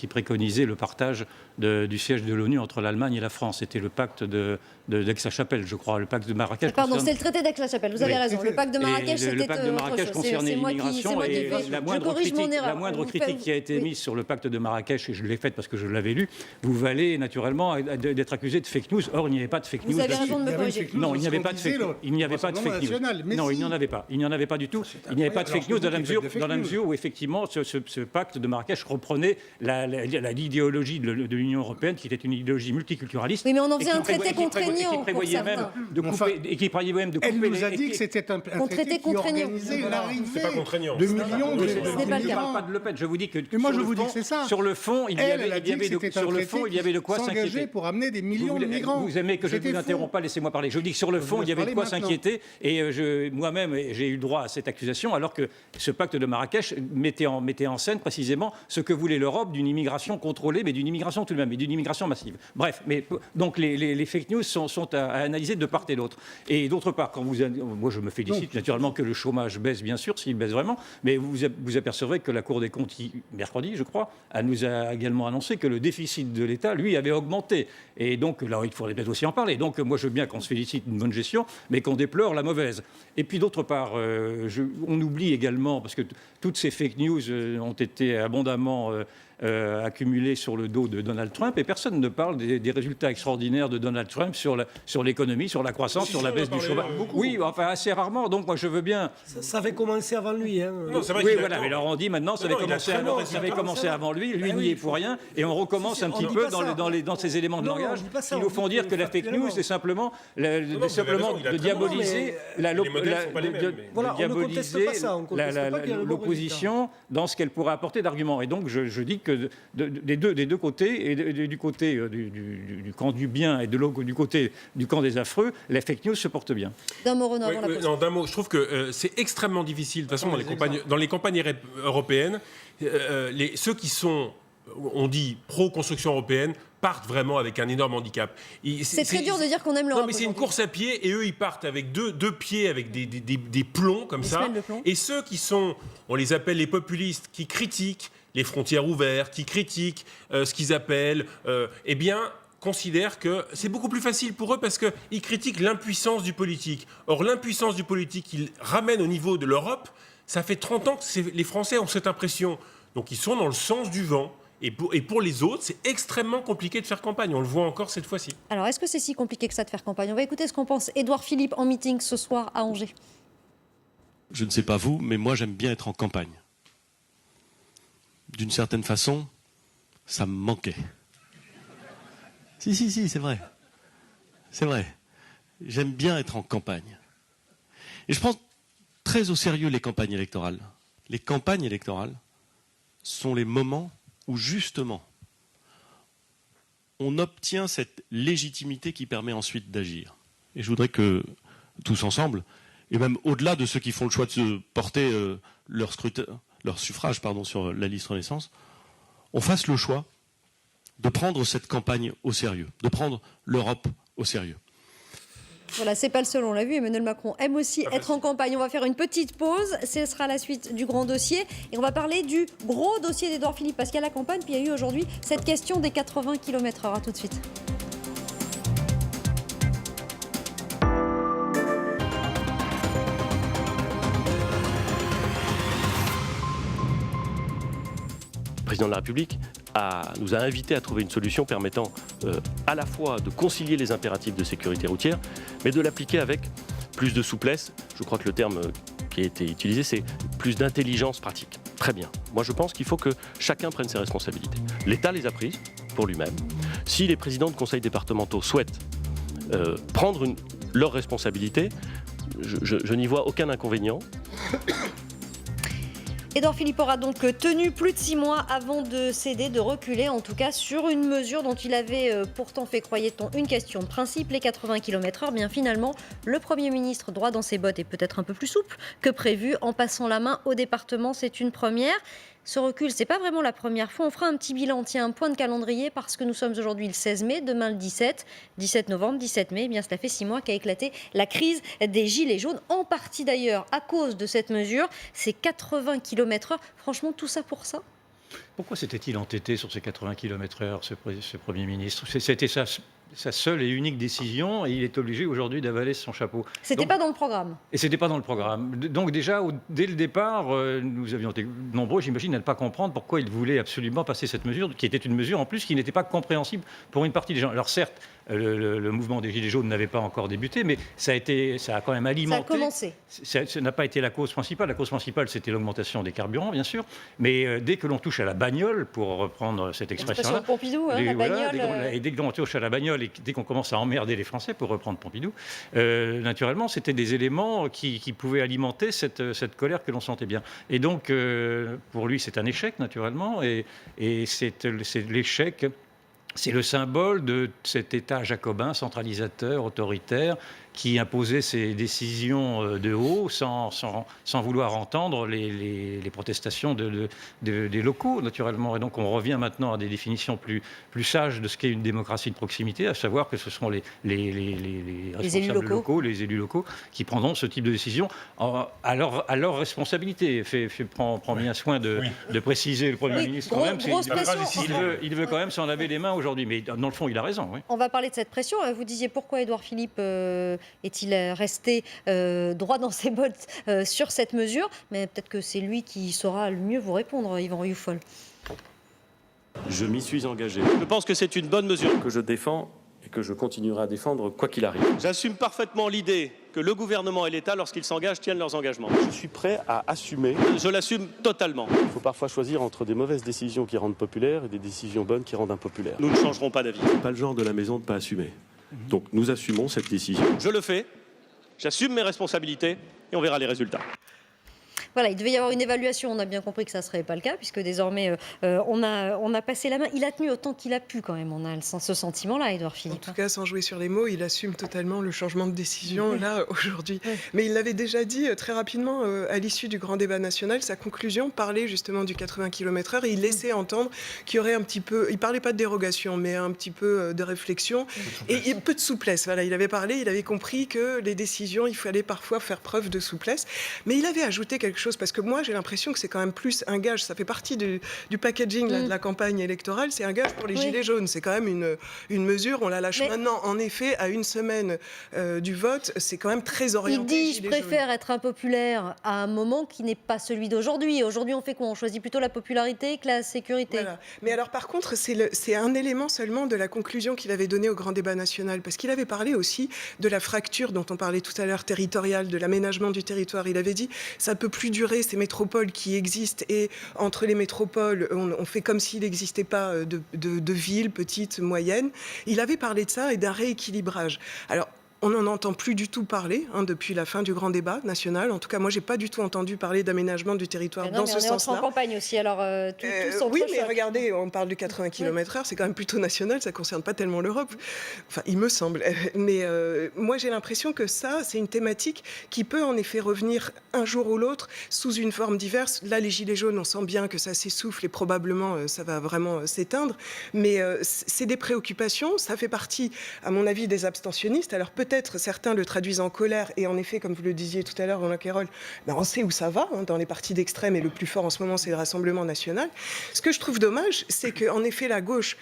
préconisait le partage du siège de l'ONU entre l'Allemagne et la France. C'était le pacte d'Aix-la-Chapelle, je crois. Le pacte de Marrakech. Pardon, c'est le traité d'Aix-la-Chapelle. Vous avez raison. Le pacte de Marrakech, c'était le pacte de Marrakech concernait l'immigration et la moindre critique qui a été mise sur le pacte de Marrakech, et je l'ai faite parce que je l'avais lu, vous valez naturellement d'être accusé de fake news. Or, il n'y avait pas de fake news. Vous avez raison de me corriger. Non, il n'y avait pas de fake news. Il n'y avait pas de fake news. Non, il n'y en avait pas. Il n'y en avait pas du tout. Il n'y avait pas de fake news dans la mesure où, effectivement, ce pacte de Marrakech reprenait l'idéologie de l'Union européenne, qui était une idéologie multiculturaliste. Oui, mais on en faisait un traité contraignant. Et qui prévoyait même de couper. Elle nous a dit que c'était un traité qui organisait l'arrivée de millions de migrants. Je ne parle pas de Le Pen. Je vous dis que. Mais moi, je vous dis que c'est ça. Sur le fond, il y avait de quoi s'inquiéter. Pour amener des millions de migrants. Vous aimez que je ne vous interrompe pas, laissez-moi parler. Je vous dis que sur le fond, il y avait de quoi s'inquiéter. Et moi-même, j'ai eu le droit à cette accusation, alors que ce pacte de Marrakech mettait en scène précisément ce que voulait l'Europe d'une immigration contrôlée, mais d'une immigration tout de même, et d'une immigration massive. Bref, donc les fake news sont à analyser de part et d'autre. Et d'autre part, moi je me félicite naturellement que le chômage baisse, bien sûr, s'il baisse vraiment, mais vous apercevrez que la Cour des comptes, mercredi, je crois, nous a également annoncé que le déficit de l'État, lui, avait augmenté. Et donc, là, il faudrait peut-être aussi en parler. Donc, moi, je veux bien qu'on se félicite d'une bonne gestion, mais qu'on déplore la mauvaise. Et puis, d'autre part, on oublie également, parce que toutes ces fake news ont été abondamment accumulées sur le dos de Donald Trump, et personne ne parle des résultats extraordinaires de Donald Trump sur l'économie, sur la croissance, sur la baisse du chômage. Oui, enfin, assez rarement. Donc, moi, je veux bien... Ça avait commencé avant lui. Hein. Non, c'est vrai oui, voilà, mais alors on dit maintenant, ça avait commencé avant lui, lui n'y est pour rien, et on recommence un petit peu dans ces éléments de langage qui nous font dire que la fake news, c'est simplement de diaboliser l'opposition dans ce qu'elle pourrait apporter d'arguments. Et donc, je dis que des deux côtés, et du côté du camp du bien et du côté du camp des affreux, la fake news se porte bien. D'un mot, Renaud, avant la pause. Non, d'un mot, je trouve que c'est extrêmement difficile, de toute façon, dans les campagnes européennes, ceux qui sont, on dit, pro-construction européenne, partent vraiment avec un énorme handicap. C'est très dur de dire qu'on aime l'Europe. Non, mais c'est une course à pied, et eux, ils partent avec deux pieds, avec des plombs comme ça. Et ceux qui sont, on les appelle les populistes, qui critiquent les frontières ouvertes, qui critiquent ce qu'ils appellent, eh bien, considèrent que c'est beaucoup plus facile pour eux parce qu'ils critiquent l'impuissance du politique. Or, l'impuissance du politique qu'ils ramènent au niveau de l'Europe, ça fait 30 ans que les Français ont cette impression. Donc, ils sont dans le sens du vent. Et pour les autres, c'est extrêmement compliqué de faire campagne. On le voit encore cette fois-ci. Alors, est-ce que c'est si compliqué que ça de faire campagne? On va écouter ce qu'en pense Édouard Philippe en meeting ce soir à Angers. Je ne sais pas vous, mais moi, j'aime bien être en campagne. D'une certaine façon, ça me manquait. Si, c'est vrai. C'est vrai. J'aime bien être en campagne. Et je prends très au sérieux les campagnes électorales. Les campagnes électorales sont les moments où, justement, on obtient cette légitimité qui permet ensuite d'agir. Et je voudrais que, tous ensemble, et même au-delà de ceux qui font le choix de se porter leur suffrage sur la liste Renaissance, on fasse le choix de prendre cette campagne au sérieux, de prendre l'Europe au sérieux. Voilà, c'est pas le seul, on l'a vu, Emmanuel Macron aime aussi être en campagne. On va faire une petite pause, ce sera la suite du grand dossier. Et on va parler du gros dossier d'Édouard Philippe, parce qu'il y a la campagne, puis il y a eu aujourd'hui cette question des 80 km/h. À tout de suite. Le président de la République nous a invités à trouver une solution permettant à la fois de concilier les impératifs de sécurité routière, mais de l'appliquer avec plus de souplesse. Je crois que le terme qui a été utilisé, c'est plus d'intelligence pratique. Très bien. Moi, je pense qu'il faut que chacun prenne ses responsabilités. L'État les a prises pour lui-même. Si les présidents de conseils départementaux souhaitent prendre leur responsabilité. Je n'y vois aucun inconvénient. Édouard Philippe aura donc tenu plus de 6 mois avant de céder, de reculer, en tout cas sur une mesure dont il avait pourtant fait, croyait-on, une question de principe, les 80 km/h. Bien finalement, le Premier ministre, droit dans ses bottes, est peut-être un peu plus souple que prévu en passant la main au département. C'est une première. Ce recul, c'est pas vraiment la première fois. On fera un petit bilan, tiens, un point de calendrier, parce que nous sommes aujourd'hui le 16 mai, demain le 17 novembre, 17 mai. Eh bien, cela fait 6 mois qu'a éclaté la crise des Gilets jaunes, en partie d'ailleurs à cause de cette mesure, ces 80 km/h. Franchement, tout ça pour ça ? Pourquoi s'était-il entêté sur ces 80 km/h, ce Premier ministre ? C'était sa seule et unique décision, et il est obligé aujourd'hui d'avaler son chapeau. C'était pas dans le programme. Et c'était pas dans le programme. Donc déjà, dès le départ, nous avions été nombreux, j'imagine, à ne pas comprendre pourquoi il voulait absolument passer cette mesure, qui était une mesure en plus qui n'était pas compréhensible pour une partie des gens. Alors certes, le mouvement des Gilets jaunes n'avait pas encore débuté, mais ça a quand même alimenté. Ça a commencé. Ça n'a pas été la cause principale. La cause principale, c'était l'augmentation des carburants, bien sûr. Mais dès que l'on touche à la bagnole, pour reprendre cette expression-là, Pompidou, la bagnole. Et dès que l'on touche à la bagnole et dès qu'on commence à emmerder les Français, pour reprendre Pompidou, naturellement, c'était des éléments qui pouvaient alimenter cette colère que l'on sentait bien. Et donc, pour lui, c'est un échec, naturellement, et c'est l'échec. C'est le symbole de cet État jacobin, centralisateur, autoritaire, qui imposait ses décisions de haut sans vouloir entendre les protestations des locaux, naturellement. Et donc on revient maintenant à des définitions plus sages de ce qu'est une démocratie de proximité, à savoir que ce sont les responsables locaux, les élus locaux, qui prendront ce type de décision à leur responsabilité. Prends bien soin de préciser le Premier ministre quand même. Il veut quand même s'en laver les mains aujourd'hui, mais dans le fond, il a raison. Oui. On va parler de cette pression. Vous disiez pourquoi Édouard Philippe est-il resté droit dans ses bottes sur cette mesure, mais peut-être que c'est lui qui saura le mieux vous répondre, Yvan Rioufol. Je m'y suis engagé. Je pense que c'est une bonne mesure que je défends et que je continuerai à défendre quoi qu'il arrive. J'assume parfaitement l'idée que le gouvernement et l'État, lorsqu'ils s'engagent, tiennent leurs engagements. Je suis prêt à assumer. Je l'assume totalement. Il faut parfois choisir entre des mauvaises décisions qui rendent populaires et des décisions bonnes qui rendent impopulaires. Nous ne changerons pas d'avis. C'est pas le genre de la maison de ne pas assumer. Donc nous assumons cette décision. Je le fais, j'assume mes responsabilités et on verra les résultats. Voilà, il devait y avoir une évaluation. On a bien compris que ça ne serait pas le cas, puisque désormais, on a passé la main. Il a tenu autant qu'il a pu, quand même. On a ce sentiment-là, Édouard Philippe. En tout cas, sans jouer sur les mots, il assume totalement le changement de décision, là, aujourd'hui. Mais il l'avait déjà dit très rapidement, à l'issue du grand débat national, sa conclusion parlait justement du 80 km/h, et il laissait entendre qu'il y aurait un petit peu... Il ne parlait pas de dérogation, mais un petit peu de réflexion, et peu de souplesse. Voilà, il avait parlé, il avait compris que les décisions, il fallait parfois faire preuve de souplesse. Mais il avait ajouté quelque chose, parce que moi j'ai l'impression que c'est quand même plus un gage, ça fait partie du packaging là, de la campagne électorale, c'est un gage pour les Gilets jaunes, c'est quand même une mesure, on la lâche maintenant. En effet, à une semaine du vote, c'est quand même très orienté. Il dit, je préfère être impopulaire à un moment qui n'est pas celui d'aujourd'hui. Aujourd'hui, on fait quoi ? On choisit plutôt la popularité que la sécurité. Voilà. Mais alors par contre, c'est un élément seulement de la conclusion qu'il avait donnée au grand débat national, parce qu'il avait parlé aussi de la fracture dont on parlait tout à l'heure, territoriale, de l'aménagement du territoire. Il avait dit, ça ne peut plus durer, ces métropoles qui existent, et entre les métropoles, on fait comme s'il n'existait pas de villes petites, moyennes. Il avait parlé de ça et d'un rééquilibrage. Alors, on n'en entend plus du tout parler depuis la fin du grand débat national. En tout cas, moi, je n'ai pas du tout entendu parler d'aménagement du territoire dans ce sens-là. On est en campagne aussi, alors tout oui, mais regardez, on parle de 80 km/h, c'est quand même plutôt national, ça ne concerne pas tellement l'Europe. Enfin, il me semble. Mais moi, j'ai l'impression que ça, c'est une thématique qui peut en effet revenir un jour ou l'autre sous une forme diverse. Là, les Gilets jaunes, on sent bien que ça s'essouffle et probablement ça va vraiment s'éteindre. Mais c'est des préoccupations, ça fait partie, à mon avis, des abstentionnistes. Alors peut-être certains le traduisent en colère, et en effet, comme vous le disiez tout à l'heure, Roland Quérol, on sait où ça va, dans les partis d'extrême, et le plus fort en ce moment, c'est le Rassemblement national. Ce que je trouve dommage, c'est qu'en effet, la gauche,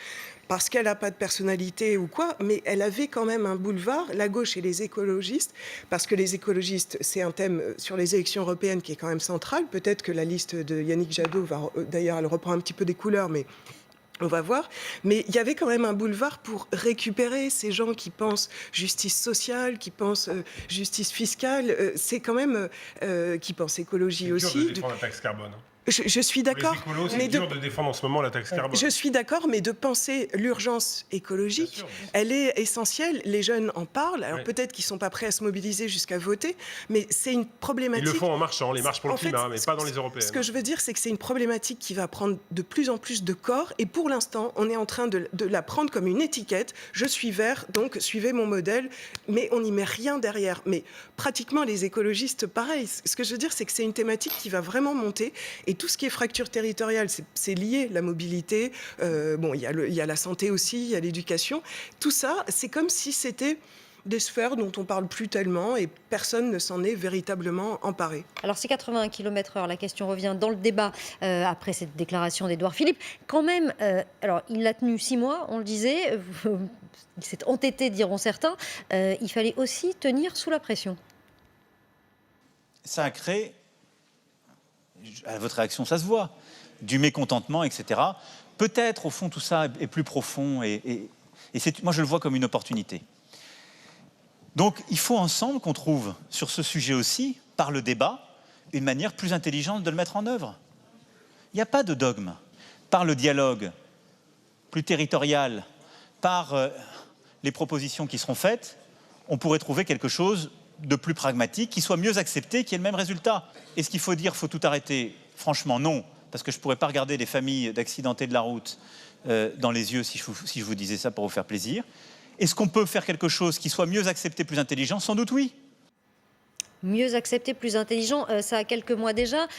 parce qu'elle n'a pas de personnalité ou quoi, mais elle avait quand même un boulevard, la gauche et les écologistes, parce que les écologistes, c'est un thème sur les élections européennes qui est quand même central. Peut-être que la liste de Yannick Jadot va, d'ailleurs, elle reprend un petit peu des couleurs, mais... on va voir, mais il y avait quand même un boulevard pour récupérer ces gens qui pensent justice sociale, qui pensent justice fiscale, c'est quand même qui pensent écologie aussi. C'est dur de défendre la taxe carbone. Je suis d'accord. Les écolos, c'est dur de défendre en ce moment la taxe carbone. Je suis d'accord, mais de penser l'urgence écologique, elle est essentielle. Les jeunes en parlent. Alors peut-être qu'ils ne sont pas prêts à se mobiliser jusqu'à voter, mais c'est une problématique. Ils le font en marchant, les marches pour le climat, mais pas dans les européennes. Ce que je veux dire, c'est que c'est une problématique qui va prendre de plus en plus de corps, et pour l'instant, on est en train de la prendre comme une étiquette. Je suis vert, donc suivez mon modèle, mais on n'y met rien derrière. Mais pratiquement, les écologistes, pareil. Ce que je veux dire, c'est que c'est une thématique qui va vraiment monter, et tout ce qui est fracture territoriale, c'est lié, la mobilité, il y a la santé aussi, il y a l'éducation. Tout ça, c'est comme si c'était des sphères dont on ne parle plus tellement et personne ne s'en est véritablement emparé. Alors c'est 81 km/h, la question revient dans le débat après cette déclaration d'Édouard Philippe. Quand même, alors il l'a tenu 6 mois, on le disait, il s'est entêté, diront certains, il fallait aussi tenir sous la pression. Ça a créé, à votre réaction ça se voit, du mécontentement, etc. Peut-être au fond tout ça est plus profond et moi je le vois comme une opportunité. Donc il faut ensemble qu'on trouve sur ce sujet aussi, par le débat, une manière plus intelligente de le mettre en œuvre. Il n'y a pas de dogme. Par le dialogue plus territorial, par les propositions qui seront faites, on pourrait trouver quelque chose de plus pragmatique, qui soit mieux accepté, qui ait le même résultat. Est-ce qu'il faut dire qu'il faut tout arrêter? Franchement, non, parce que je ne pourrais pas regarder les familles d'accidentés de la route dans les yeux si je vous disais ça pour vous faire plaisir. Est-ce qu'on peut faire quelque chose qui soit mieux accepté, plus intelligent? Sans doute oui. Mieux accepté, plus intelligent, ça a quelques mois déjà.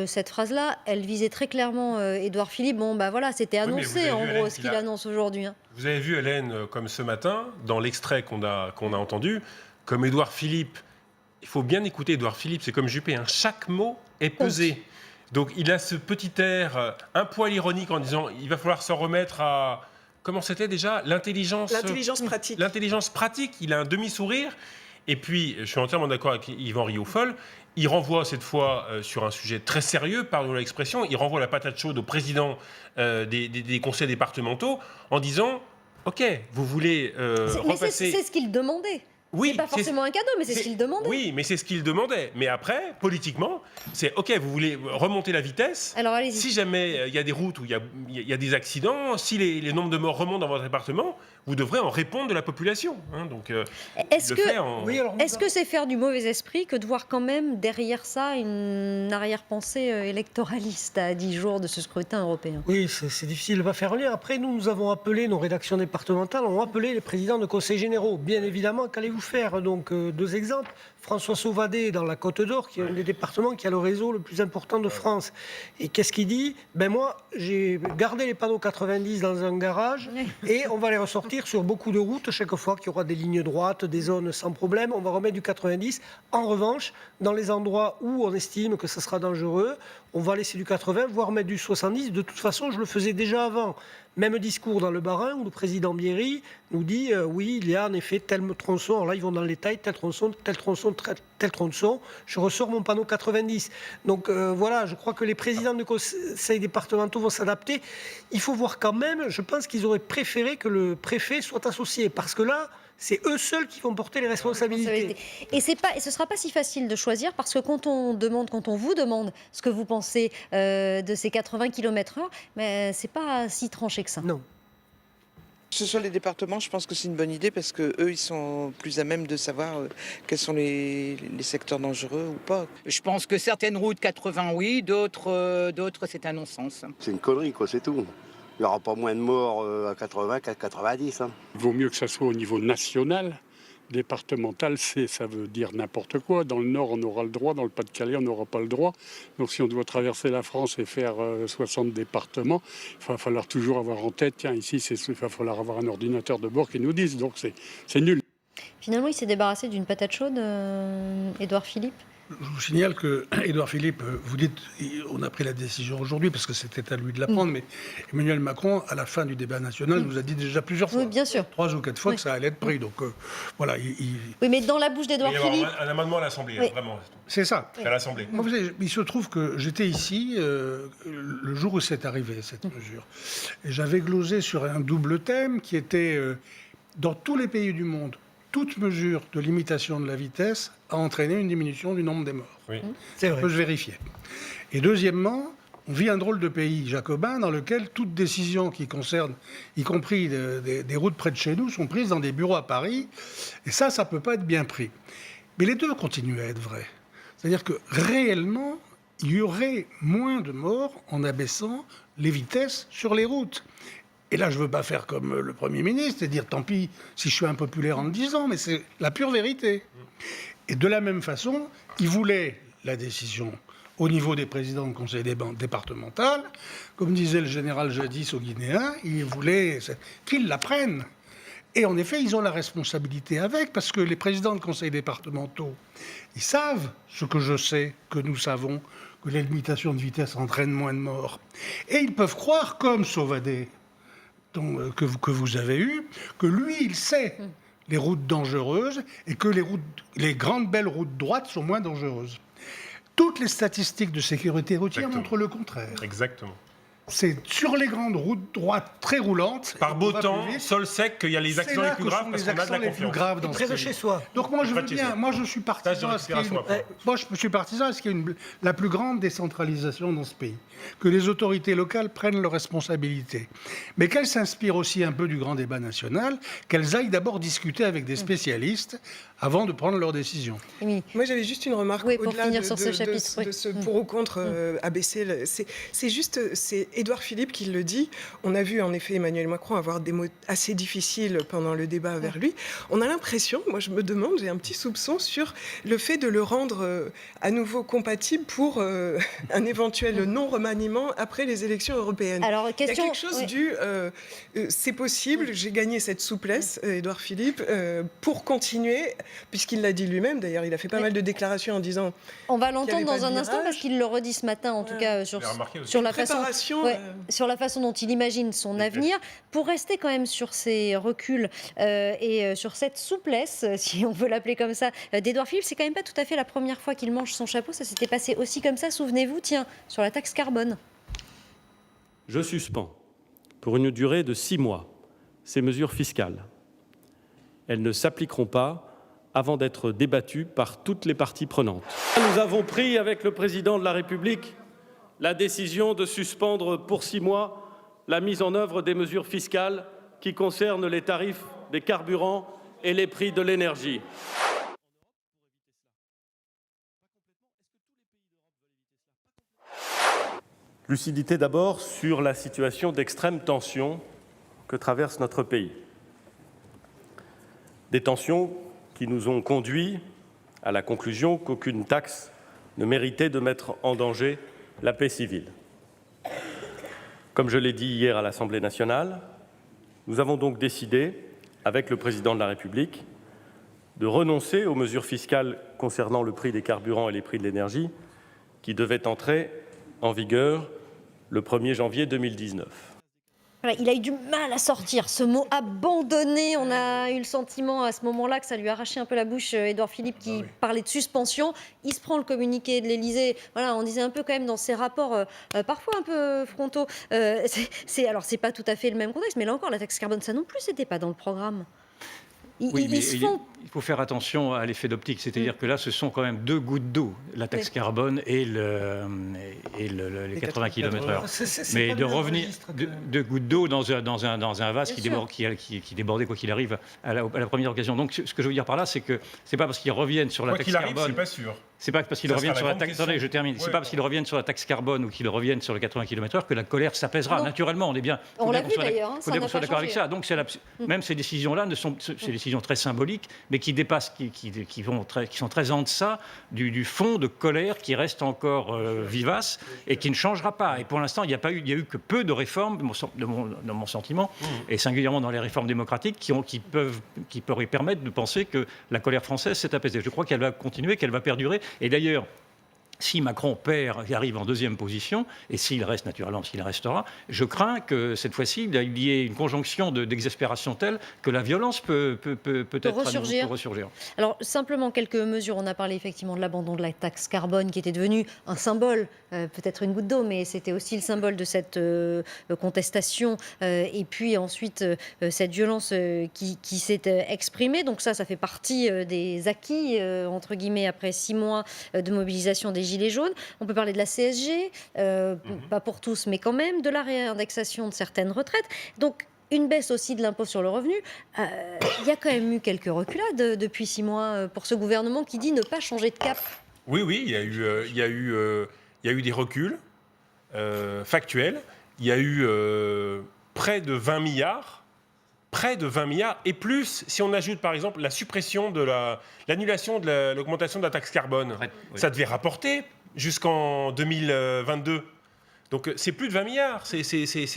Cette phrase-là, elle visait très clairement Édouard Philippe. Bon, bah voilà, c'était annoncé en gros ce qu'il annonce aujourd'hui. Hein. Vous avez vu, Hélène, comme ce matin, dans l'extrait qu'on a entendu, comme Édouard Philippe, il faut bien écouter Édouard Philippe, c'est comme Juppé, hein, chaque mot est pesé. Donc il a ce petit air un poil ironique en disant il va falloir s'en remettre à... Comment c'était déjà? L'intelligence pratique. L'intelligence pratique, il a un demi-sourire. Et puis, je suis entièrement d'accord avec Yvan Rioufol, il renvoie cette fois sur un sujet très sérieux, pardon l'expression, il renvoie la patate chaude au président des conseils départementaux en disant « Ok, vous voulez repasser... » C'est ce qu'il demandait. Oui, c'est pas forcément un cadeau, mais c'est ce qu'il demandait. Oui, mais c'est ce qu'il demandait. Mais après, politiquement, c'est OK, vous voulez remonter la vitesse. Alors allez-y. Si jamais il y a des routes où il y a des accidents, si les nombres de morts remontent dans votre département, vous devrez en répondre de la population. Hein, donc, est-ce que c'est faire du mauvais esprit que de voir quand même derrière ça une arrière-pensée électoraliste à 10 jours de ce scrutin européen? Oui, c'est difficile de pas faire lien. Après, nous avons appelé, nos rédactions départementales ont appelé les présidents de conseils généraux. Bien évidemment, qu'allez-vous faire? Donc, 2 exemples. François Sauvadet, dans la Côte d'Or, qui est un des départements qui a le réseau le plus important de France. Et qu'est-ce qu'il dit? Moi, j'ai gardé les panneaux 90 dans un garage et on va les ressortir sur beaucoup de routes. Chaque fois qu'il y aura des lignes droites, des zones sans problème, on va remettre du 90. En revanche, dans les endroits où on estime que ça sera dangereux, on va laisser du 80, voire mettre du 70. De toute façon, je le faisais déjà avant. Même discours dans le Bas-Rhin où le président Bierry nous dit oui, il y a en effet tel tronçon. Alors là, ils vont dans le détail, tel tronçon, tel tronçon, tel tronçon. Je ressors mon panneau 90. Donc voilà, je crois que les présidents de conseils départementaux vont s'adapter. Il faut voir quand même, je pense qu'ils auraient préféré que le préfet soit associé. Parce que là, c'est eux seuls qui vont porter les responsabilités. Et ce ne sera pas si facile de choisir parce que quand on vous demande ce que vous pensez de ces 80 km/h, mais ce n'est pas si tranché que ça. Non. Que ce soit les départements, je pense que c'est une bonne idée parce qu'eux, ils sont plus à même de savoir quels sont les secteurs dangereux ou pas. Je pense que certaines routes 80, oui, d'autres c'est un non-sens. C'est une connerie, quoi, c'est tout. Il n'y aura pas moins de morts à 80 qu'à 90. Il vaut mieux que ça soit au niveau national. Départemental, ça veut dire n'importe quoi. Dans le Nord, on aura le droit. Dans le Pas-de-Calais, on n'aura pas le droit. Donc si on doit traverser la France et faire 60 départements, il va falloir toujours avoir en tête, tiens, ici, il va falloir avoir un ordinateur de bord qui nous dise. Donc c'est nul. Finalement, il s'est débarrassé d'une patate chaude, Édouard Philippe. Je vous signale que Édouard Philippe, vous dites, on a pris la décision aujourd'hui parce que c'était à lui de la prendre, mais Emmanuel Macron, à la fin du débat national, nous a dit déjà plusieurs fois, bien sûr. 3 ou 4 fois que ça allait être pris. Donc voilà. Oui, mais dans la bouche d'Édouard Philippe. Il y a un amendement à l'Assemblée, vraiment. C'est ça. À l'Assemblée. Moi, il se trouve que j'étais ici le jour où c'est arrivé, cette mesure. Et j'avais glosé sur un double thème qui était dans tous les pays du monde, toute mesure de limitation de la vitesse a entraîné une diminution du nombre des morts. Oui. C'est vrai. On peut se vérifier. Et deuxièmement, on vit un drôle de pays jacobin dans lequel toute décision qui concerne, y compris des routes près de chez nous, sont prises dans des bureaux à Paris. Et ça ne peut pas être bien pris. Mais les deux continuent à être vrais. C'est-à-dire que réellement, il y aurait moins de morts en abaissant les vitesses sur les routes. Et là, je ne veux pas faire comme le Premier ministre et dire tant pis si je suis impopulaire en le disant, mais c'est la pure vérité. Et de la même façon, il voulait la décision au niveau des présidents de conseil départemental. Comme disait le général jadis aux Guinéens, il voulait qu'ils la prennent. Et en effet, ils ont la responsabilité avec, parce que les présidents de conseils départementaux, ils savent ce que je sais, que nous savons, que les limitations de vitesse entraînent moins de morts. Et ils peuvent croire, comme Sauvadet, que vous avez eu, que lui, il sait les routes dangereuses et que les grandes belles routes droites sont moins dangereuses. Toutes les statistiques de sécurité routière montrent le contraire. Exactement. C'est sur les grandes routes droites très roulantes. Par beau temps, sol sec, qu'il y a les accidents les plus graves parce qu'on a de la confiance. Près de chez soi. Donc moi je suis partisan à ce qu'il y ait la plus grande décentralisation dans ce pays. Que les autorités locales prennent leurs responsabilités. Mais qu'elles s'inspirent aussi un peu du grand débat national, qu'elles aillent d'abord discuter avec des spécialistes avant de prendre leurs décisions. Moi j'avais juste une remarque au-delà de ce pour ou contre abaisser. C'est Édouard Philippe qui le dit. On a vu en effet Emmanuel Macron avoir des mots assez difficiles pendant le débat vers lui. On a l'impression, moi je me demande, j'ai un petit soupçon sur le fait de le rendre à nouveau compatible pour un éventuel non-remaniement après les élections européennes. Alors, il y a quelque chose c'est possible, j'ai gagné cette souplesse, Édouard Philippe, pour continuer, puisqu'il l'a dit lui-même, d'ailleurs il a fait pas mal de déclarations en disant... On va l'entendre dans un instant parce qu'il le redit ce matin, en tout cas sur la façon... sur la façon dont il imagine son avenir, pour rester quand même sur ces reculs et sur cette souplesse, si on veut l'appeler comme ça, d'Édouard Philippe, c'est quand même pas tout à fait la première fois qu'il mange son chapeau, ça s'était passé aussi comme ça, souvenez-vous, tiens, sur la taxe carbone. Je suspends, pour une durée de 6 mois, ces mesures fiscales. Elles ne s'appliqueront pas avant d'être débattues par toutes les parties prenantes. Nous avons pris avec le président de la République la décision de suspendre pour 6 mois la mise en œuvre des mesures fiscales qui concernent les tarifs des carburants et les prix de l'énergie. Lucidité d'abord sur la situation d'extrême tension que traverse notre pays. Des tensions qui nous ont conduits à la conclusion qu'aucune taxe ne méritait de mettre en danger la paix civile. Comme je l'ai dit hier à l'Assemblée nationale, nous avons donc décidé, avec le président de la République, de renoncer aux mesures fiscales concernant le prix des carburants et les prix de l'énergie qui devaient entrer en vigueur le 1er janvier 2019. Voilà, il a eu du mal à sortir ce mot abandonné. On a eu le sentiment à ce moment-là que ça lui arrachait un peu la bouche, Édouard Philippe, qui parlait de suspension. Il se prend le communiqué de l'Élysée. Voilà, on disait un peu quand même dans ses rapports, parfois un peu frontaux. Alors, c'est pas tout à fait le même contexte, mais là encore, la taxe carbone, ça non plus, c'était pas dans le programme. Il faut faire attention à l'effet d'optique, c'est-à-dire que là, ce sont quand même 2 gouttes d'eau, la taxe carbone et les 80 km/h. Mais de revenir 2 gouttes d'eau dans un vase qui débordait quoi qu'il arrive à la première occasion. Donc, ce que je veux dire par là, c'est que c'est pas parce qu'ils reviennent sur la taxe carbone. C'est pas sûr. C'est pas parce qu'ils reviennent sur la taxe. Attendez, je termine. C'est pas parce qu'ils reviennent sur la taxe carbone ou qu'ils reviennent sur les 80 km/h que la colère s'apaisera. Non. Naturellement, on est bien. On l'a vu d'ailleurs. Faut bien qu'on soit d'accord avec ça. Donc, même ces décisions-là sont des décisions très symboliques, mais qui dépassent, qui sont très en deçà du fond de colère qui reste encore vivace et qui ne changera pas. Et pour l'instant, il n'y a eu que peu de réformes, dans mon sentiment, et singulièrement dans les réformes démocratiques, qui pourraient permettre de penser que la colère française s'est apaisée. Je crois qu'elle va continuer, qu'elle va perdurer. Et d'ailleurs, si Macron perd et arrive en 2e position, et s'il reste naturellement, parce qu'il restera, je crains que cette fois-ci, il y ait une conjonction d'exaspération telle que la violence peut être ressurgir. Alors, simplement quelques mesures. On a parlé effectivement de l'abandon de la taxe carbone qui était devenue un symbole, peut-être une goutte d'eau, mais c'était aussi le symbole de cette contestation. Et puis ensuite, cette violence qui s'est exprimée. Donc ça fait partie des acquis, entre guillemets, après 6 mois de mobilisation des Gilets jaunes. On peut parler de la CSG, pas pour tous, mais quand même, de la réindexation de certaines retraites. Donc, une baisse aussi de l'impôt sur le revenu. Il y a quand même eu quelques reculades depuis 6 mois pour ce gouvernement qui dit ne pas changer de cap. Oui, il y a eu des reculs factuels. Il y a eu près de 20 milliards. Près de 20 milliards. Et plus, si on ajoute par exemple la suppression de l'annulation de l'augmentation de la taxe carbone, ça devait rapporter jusqu'en 2022. Donc c'est plus de 20 milliards. C'est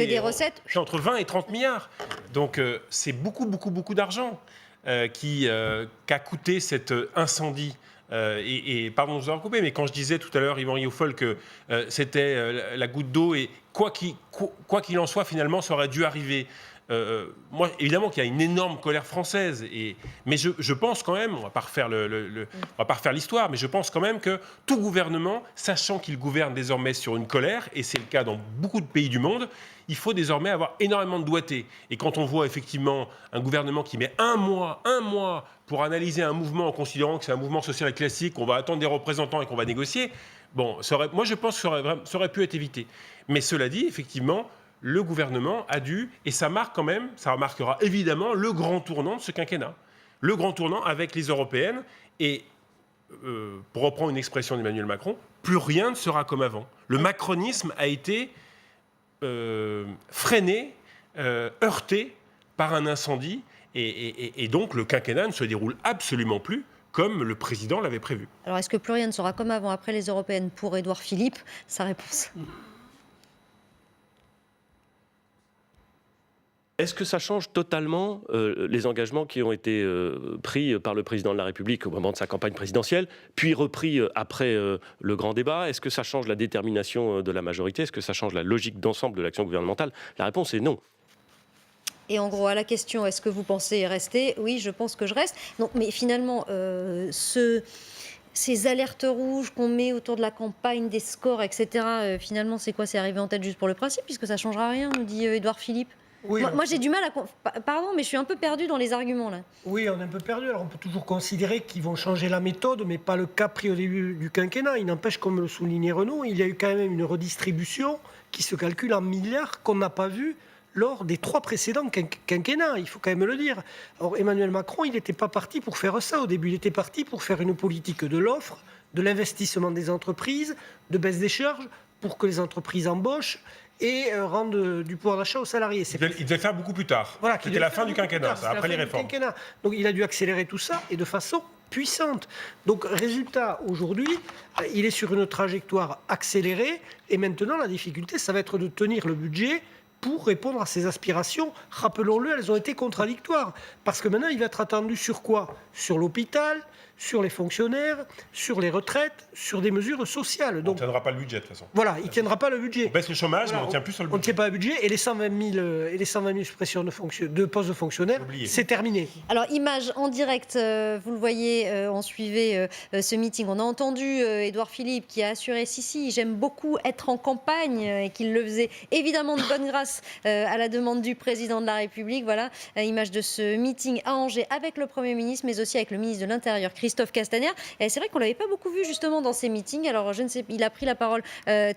des recettes. C'est entre 20 et 30 milliards. Donc c'est beaucoup d'argent qu'a coûté cet incendie. Et pardon de vous avoir coupé, mais quand je disais tout à l'heure, Yvan Rioufol, que c'était la goutte d'eau, et quoi qu'il en soit, finalement, ça aurait dû arriver. Moi, évidemment qu'il y a une énorme colère française, mais je pense quand même, on va pas refaire l'histoire, mais je pense quand même que tout gouvernement, sachant qu'il gouverne désormais sur une colère, et c'est le cas dans beaucoup de pays du monde, il faut désormais avoir énormément de doigté. Et quand on voit effectivement un gouvernement qui met un mois pour analyser un mouvement en considérant que c'est un mouvement social classique, qu'on va attendre des représentants et qu'on va négocier, bon, moi je pense que ça aurait pu être évité. Mais cela dit, effectivement, le gouvernement a dû, et ça marquera évidemment le grand tournant de ce quinquennat. Le grand tournant avec les européennes, et pour reprendre une expression d'Emmanuel Macron, plus rien ne sera comme avant. Le macronisme a été freiné, heurté par un incendie, et donc le quinquennat ne se déroule absolument plus comme le président l'avait prévu. Alors est-ce que plus rien ne sera comme avant après les européennes pour Édouard Philippe? Sa réponse. Est-ce que ça change totalement les engagements qui ont été pris par le président de la République au moment de sa campagne présidentielle, puis repris après le grand débat? Est-ce que ça change la détermination de la majorité? Est-ce que ça change la logique d'ensemble de l'action gouvernementale? La réponse est non. Et en gros, à la question, est-ce que vous pensez rester? Oui, je pense que je reste. Donc, mais finalement, ces alertes rouges qu'on met autour de la campagne, des scores, etc., finalement, c'est quoi? C'est arrivé en tête juste pour le principe, puisque ça ne changera rien, nous dit Édouard Philippe. Oui, moi j'ai du mal à... Pardon, mais je suis un peu perdue dans les arguments, là. Oui, on est un peu perdu. Alors, on peut toujours considérer qu'ils vont changer la méthode, mais pas le cap pris au début du quinquennat. Il n'empêche, comme le soulignait Renaud, il y a eu quand même une redistribution qui se calcule en milliards qu'on n'a pas vu lors des 3 précédents quinquennats, il faut quand même le dire. Or, Emmanuel Macron, il n'était pas parti pour faire ça au début. Il était parti pour faire une politique de l'offre, de l'investissement des entreprises, de baisse des charges, pour que les entreprises embauchent et rendent du pouvoir d'achat aux salariés. Il devait faire beaucoup plus tard. Voilà, c'était la fin du quinquennat, après les réformes. Donc il a dû accélérer tout ça, et de façon puissante. Donc résultat, aujourd'hui, il est sur une trajectoire accélérée, et maintenant la difficulté, ça va être de tenir le budget pour répondre à ses aspirations. Rappelons-le, elles ont été contradictoires. Parce que maintenant, il va être attendu sur quoi? Sur l'hôpital, sur les fonctionnaires, sur les retraites, sur des mesures sociales. Donc, on ne tiendra pas le budget, de toute façon. Voilà, il ne tiendra pas le budget. On baisse le chômage, mais on ne tient plus sur le budget. On ne tient pas le budget, et les 120 000 suppressions de postes de fonctionnaires, c'est terminé. Alors, image en direct, vous le voyez, on suivait ce meeting. On a entendu Édouard Philippe qui a assuré, si, j'aime beaucoup être en campagne, et qu'il le faisait évidemment de bonne grâce à la demande du président de la République. Voilà, image de ce meeting à Angers avec le Premier ministre, mais aussi avec le ministre de l'Intérieur, Christophe Castaner. Et c'est vrai qu'on ne l'avait pas beaucoup vu justement dans ces meetings. Alors, je ne sais, il a pris la parole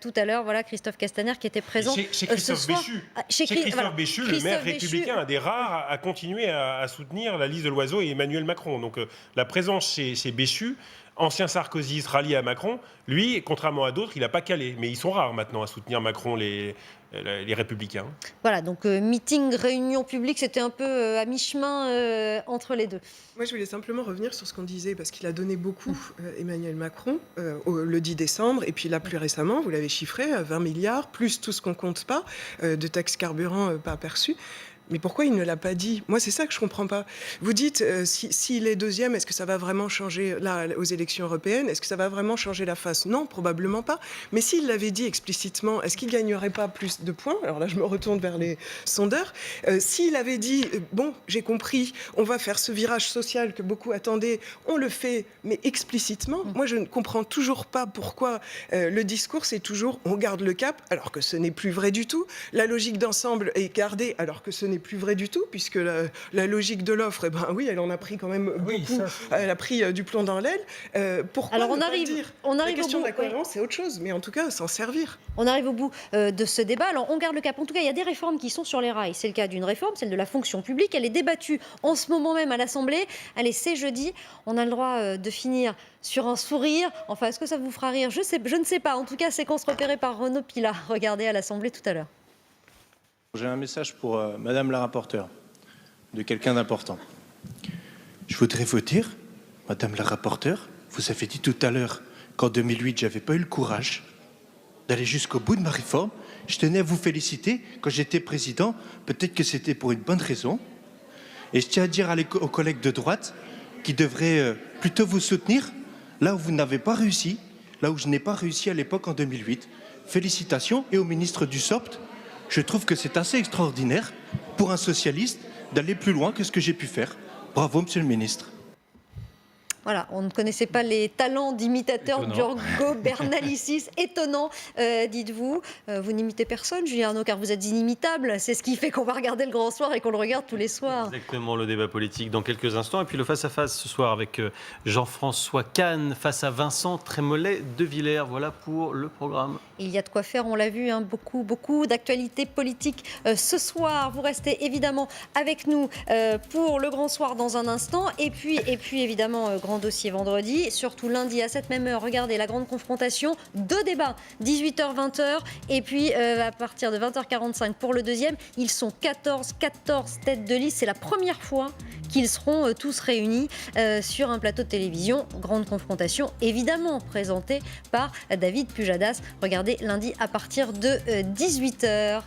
tout à l'heure. Voilà, Christophe Castaner qui était présent chez Christophe Béchu. Chez Christophe Béchu, le maire républicain, un des rares à continuer à soutenir la liste de Loiseau et Emmanuel Macron. Donc, la présence chez Béchu, ancien sarkozyste rallié à Macron, lui, contrairement à d'autres, il n'a pas calé. Mais ils sont rares maintenant à soutenir Macron, les Républicains. Voilà, donc meeting, réunion publique, c'était un peu à mi-chemin entre les deux. Moi, je voulais simplement revenir sur ce qu'on disait, parce qu'il a donné beaucoup, Emmanuel Macron, le 10 décembre, et puis là, plus récemment, vous l'avez chiffré, 20 milliards, plus tout ce qu'on ne compte pas, de taxes carburant pas perçues. Mais pourquoi il ne l'a pas dit? Moi, c'est ça que je ne comprends pas. Vous dites, s'il est deuxième, est-ce que ça va vraiment changer, là, aux élections européennes? Est-ce que ça va vraiment changer la face? Non, probablement pas. Mais s'il l'avait dit explicitement, est-ce qu'il ne gagnerait pas plus de points? Alors là, je me retourne vers les sondeurs. S'il avait dit, bon, j'ai compris, on va faire ce virage social que beaucoup attendaient, on le fait, mais explicitement. Moi, je ne comprends toujours pas pourquoi le discours, c'est toujours, on garde le cap, alors que ce n'est plus vrai du tout. La logique d'ensemble est gardée, alors que ce n'est n'est plus vrai du tout, puisque la logique de l'offre, eh ben oui, elle en a pris quand même beaucoup. Elle a pris du plomb dans l'aile. Pourquoi Alors, ne pas le dire ? La question au de la bout, cohérence, c'est autre chose, mais en tout cas, s'en servir. On arrive au bout de ce débat. Alors, on garde le cap. En tout cas, il y a des réformes qui sont sur les rails. C'est le cas d'une réforme, celle de la fonction publique. Elle est débattue en ce moment même à l'Assemblée. Allez, c'est jeudi. On a le droit de finir sur un sourire. Enfin, est-ce que ça vous fera rire ? Je ne sais pas. En tout cas, séquence repérée par Renaud Pilat. Regardez à l'Assemblée tout à l'heure. J'ai un message pour Madame la rapporteure, de quelqu'un d'important. Je voudrais vous dire, Madame la rapporteure, vous avez dit tout à l'heure qu'en 2008, j'avais pas eu le courage d'aller jusqu'au bout de ma réforme. Je tenais à vous féliciter. Quand j'étais président, peut-être que c'était pour une bonne raison. Et je tiens à dire aux collègues de droite qui devraient plutôt vous soutenir là où vous n'avez pas réussi, là où je n'ai pas réussi à l'époque en 2008. Félicitations. Et au ministre Dussopt, je trouve que c'est assez extraordinaire pour un socialiste d'aller plus loin que ce que j'ai pu faire. Bravo, monsieur le ministre. Voilà, on ne connaissait pas les talents d'imitateur d'Ugo Bernalicis. Étonnant, dites-vous. Vous n'imitez personne, Julien Arnaud, car vous êtes inimitable. C'est ce qui fait qu'on va regarder le Grand Soir et qu'on le regarde tous les soirs. Exactement, le débat politique dans quelques instants. Et puis le face-à-face ce soir avec Jean-François Kahn face à Vincent Trémollet de Villers. Voilà pour le programme. Il y a de quoi faire, on l'a vu, hein, beaucoup d'actualités politiques ce soir. Vous restez évidemment avec nous pour le Grand Soir dans un instant. Et puis évidemment, grand dossier vendredi, surtout lundi à cette même heure. Regardez la grande confrontation, 2 débats, 18h-20h. Et puis à partir de 20h45 pour le deuxième, ils sont 14 têtes de liste. C'est la première fois qu'ils seront tous réunis sur un plateau de télévision. Grande confrontation, évidemment, présentée par David Pujadas. Regardez lundi à partir de 18h.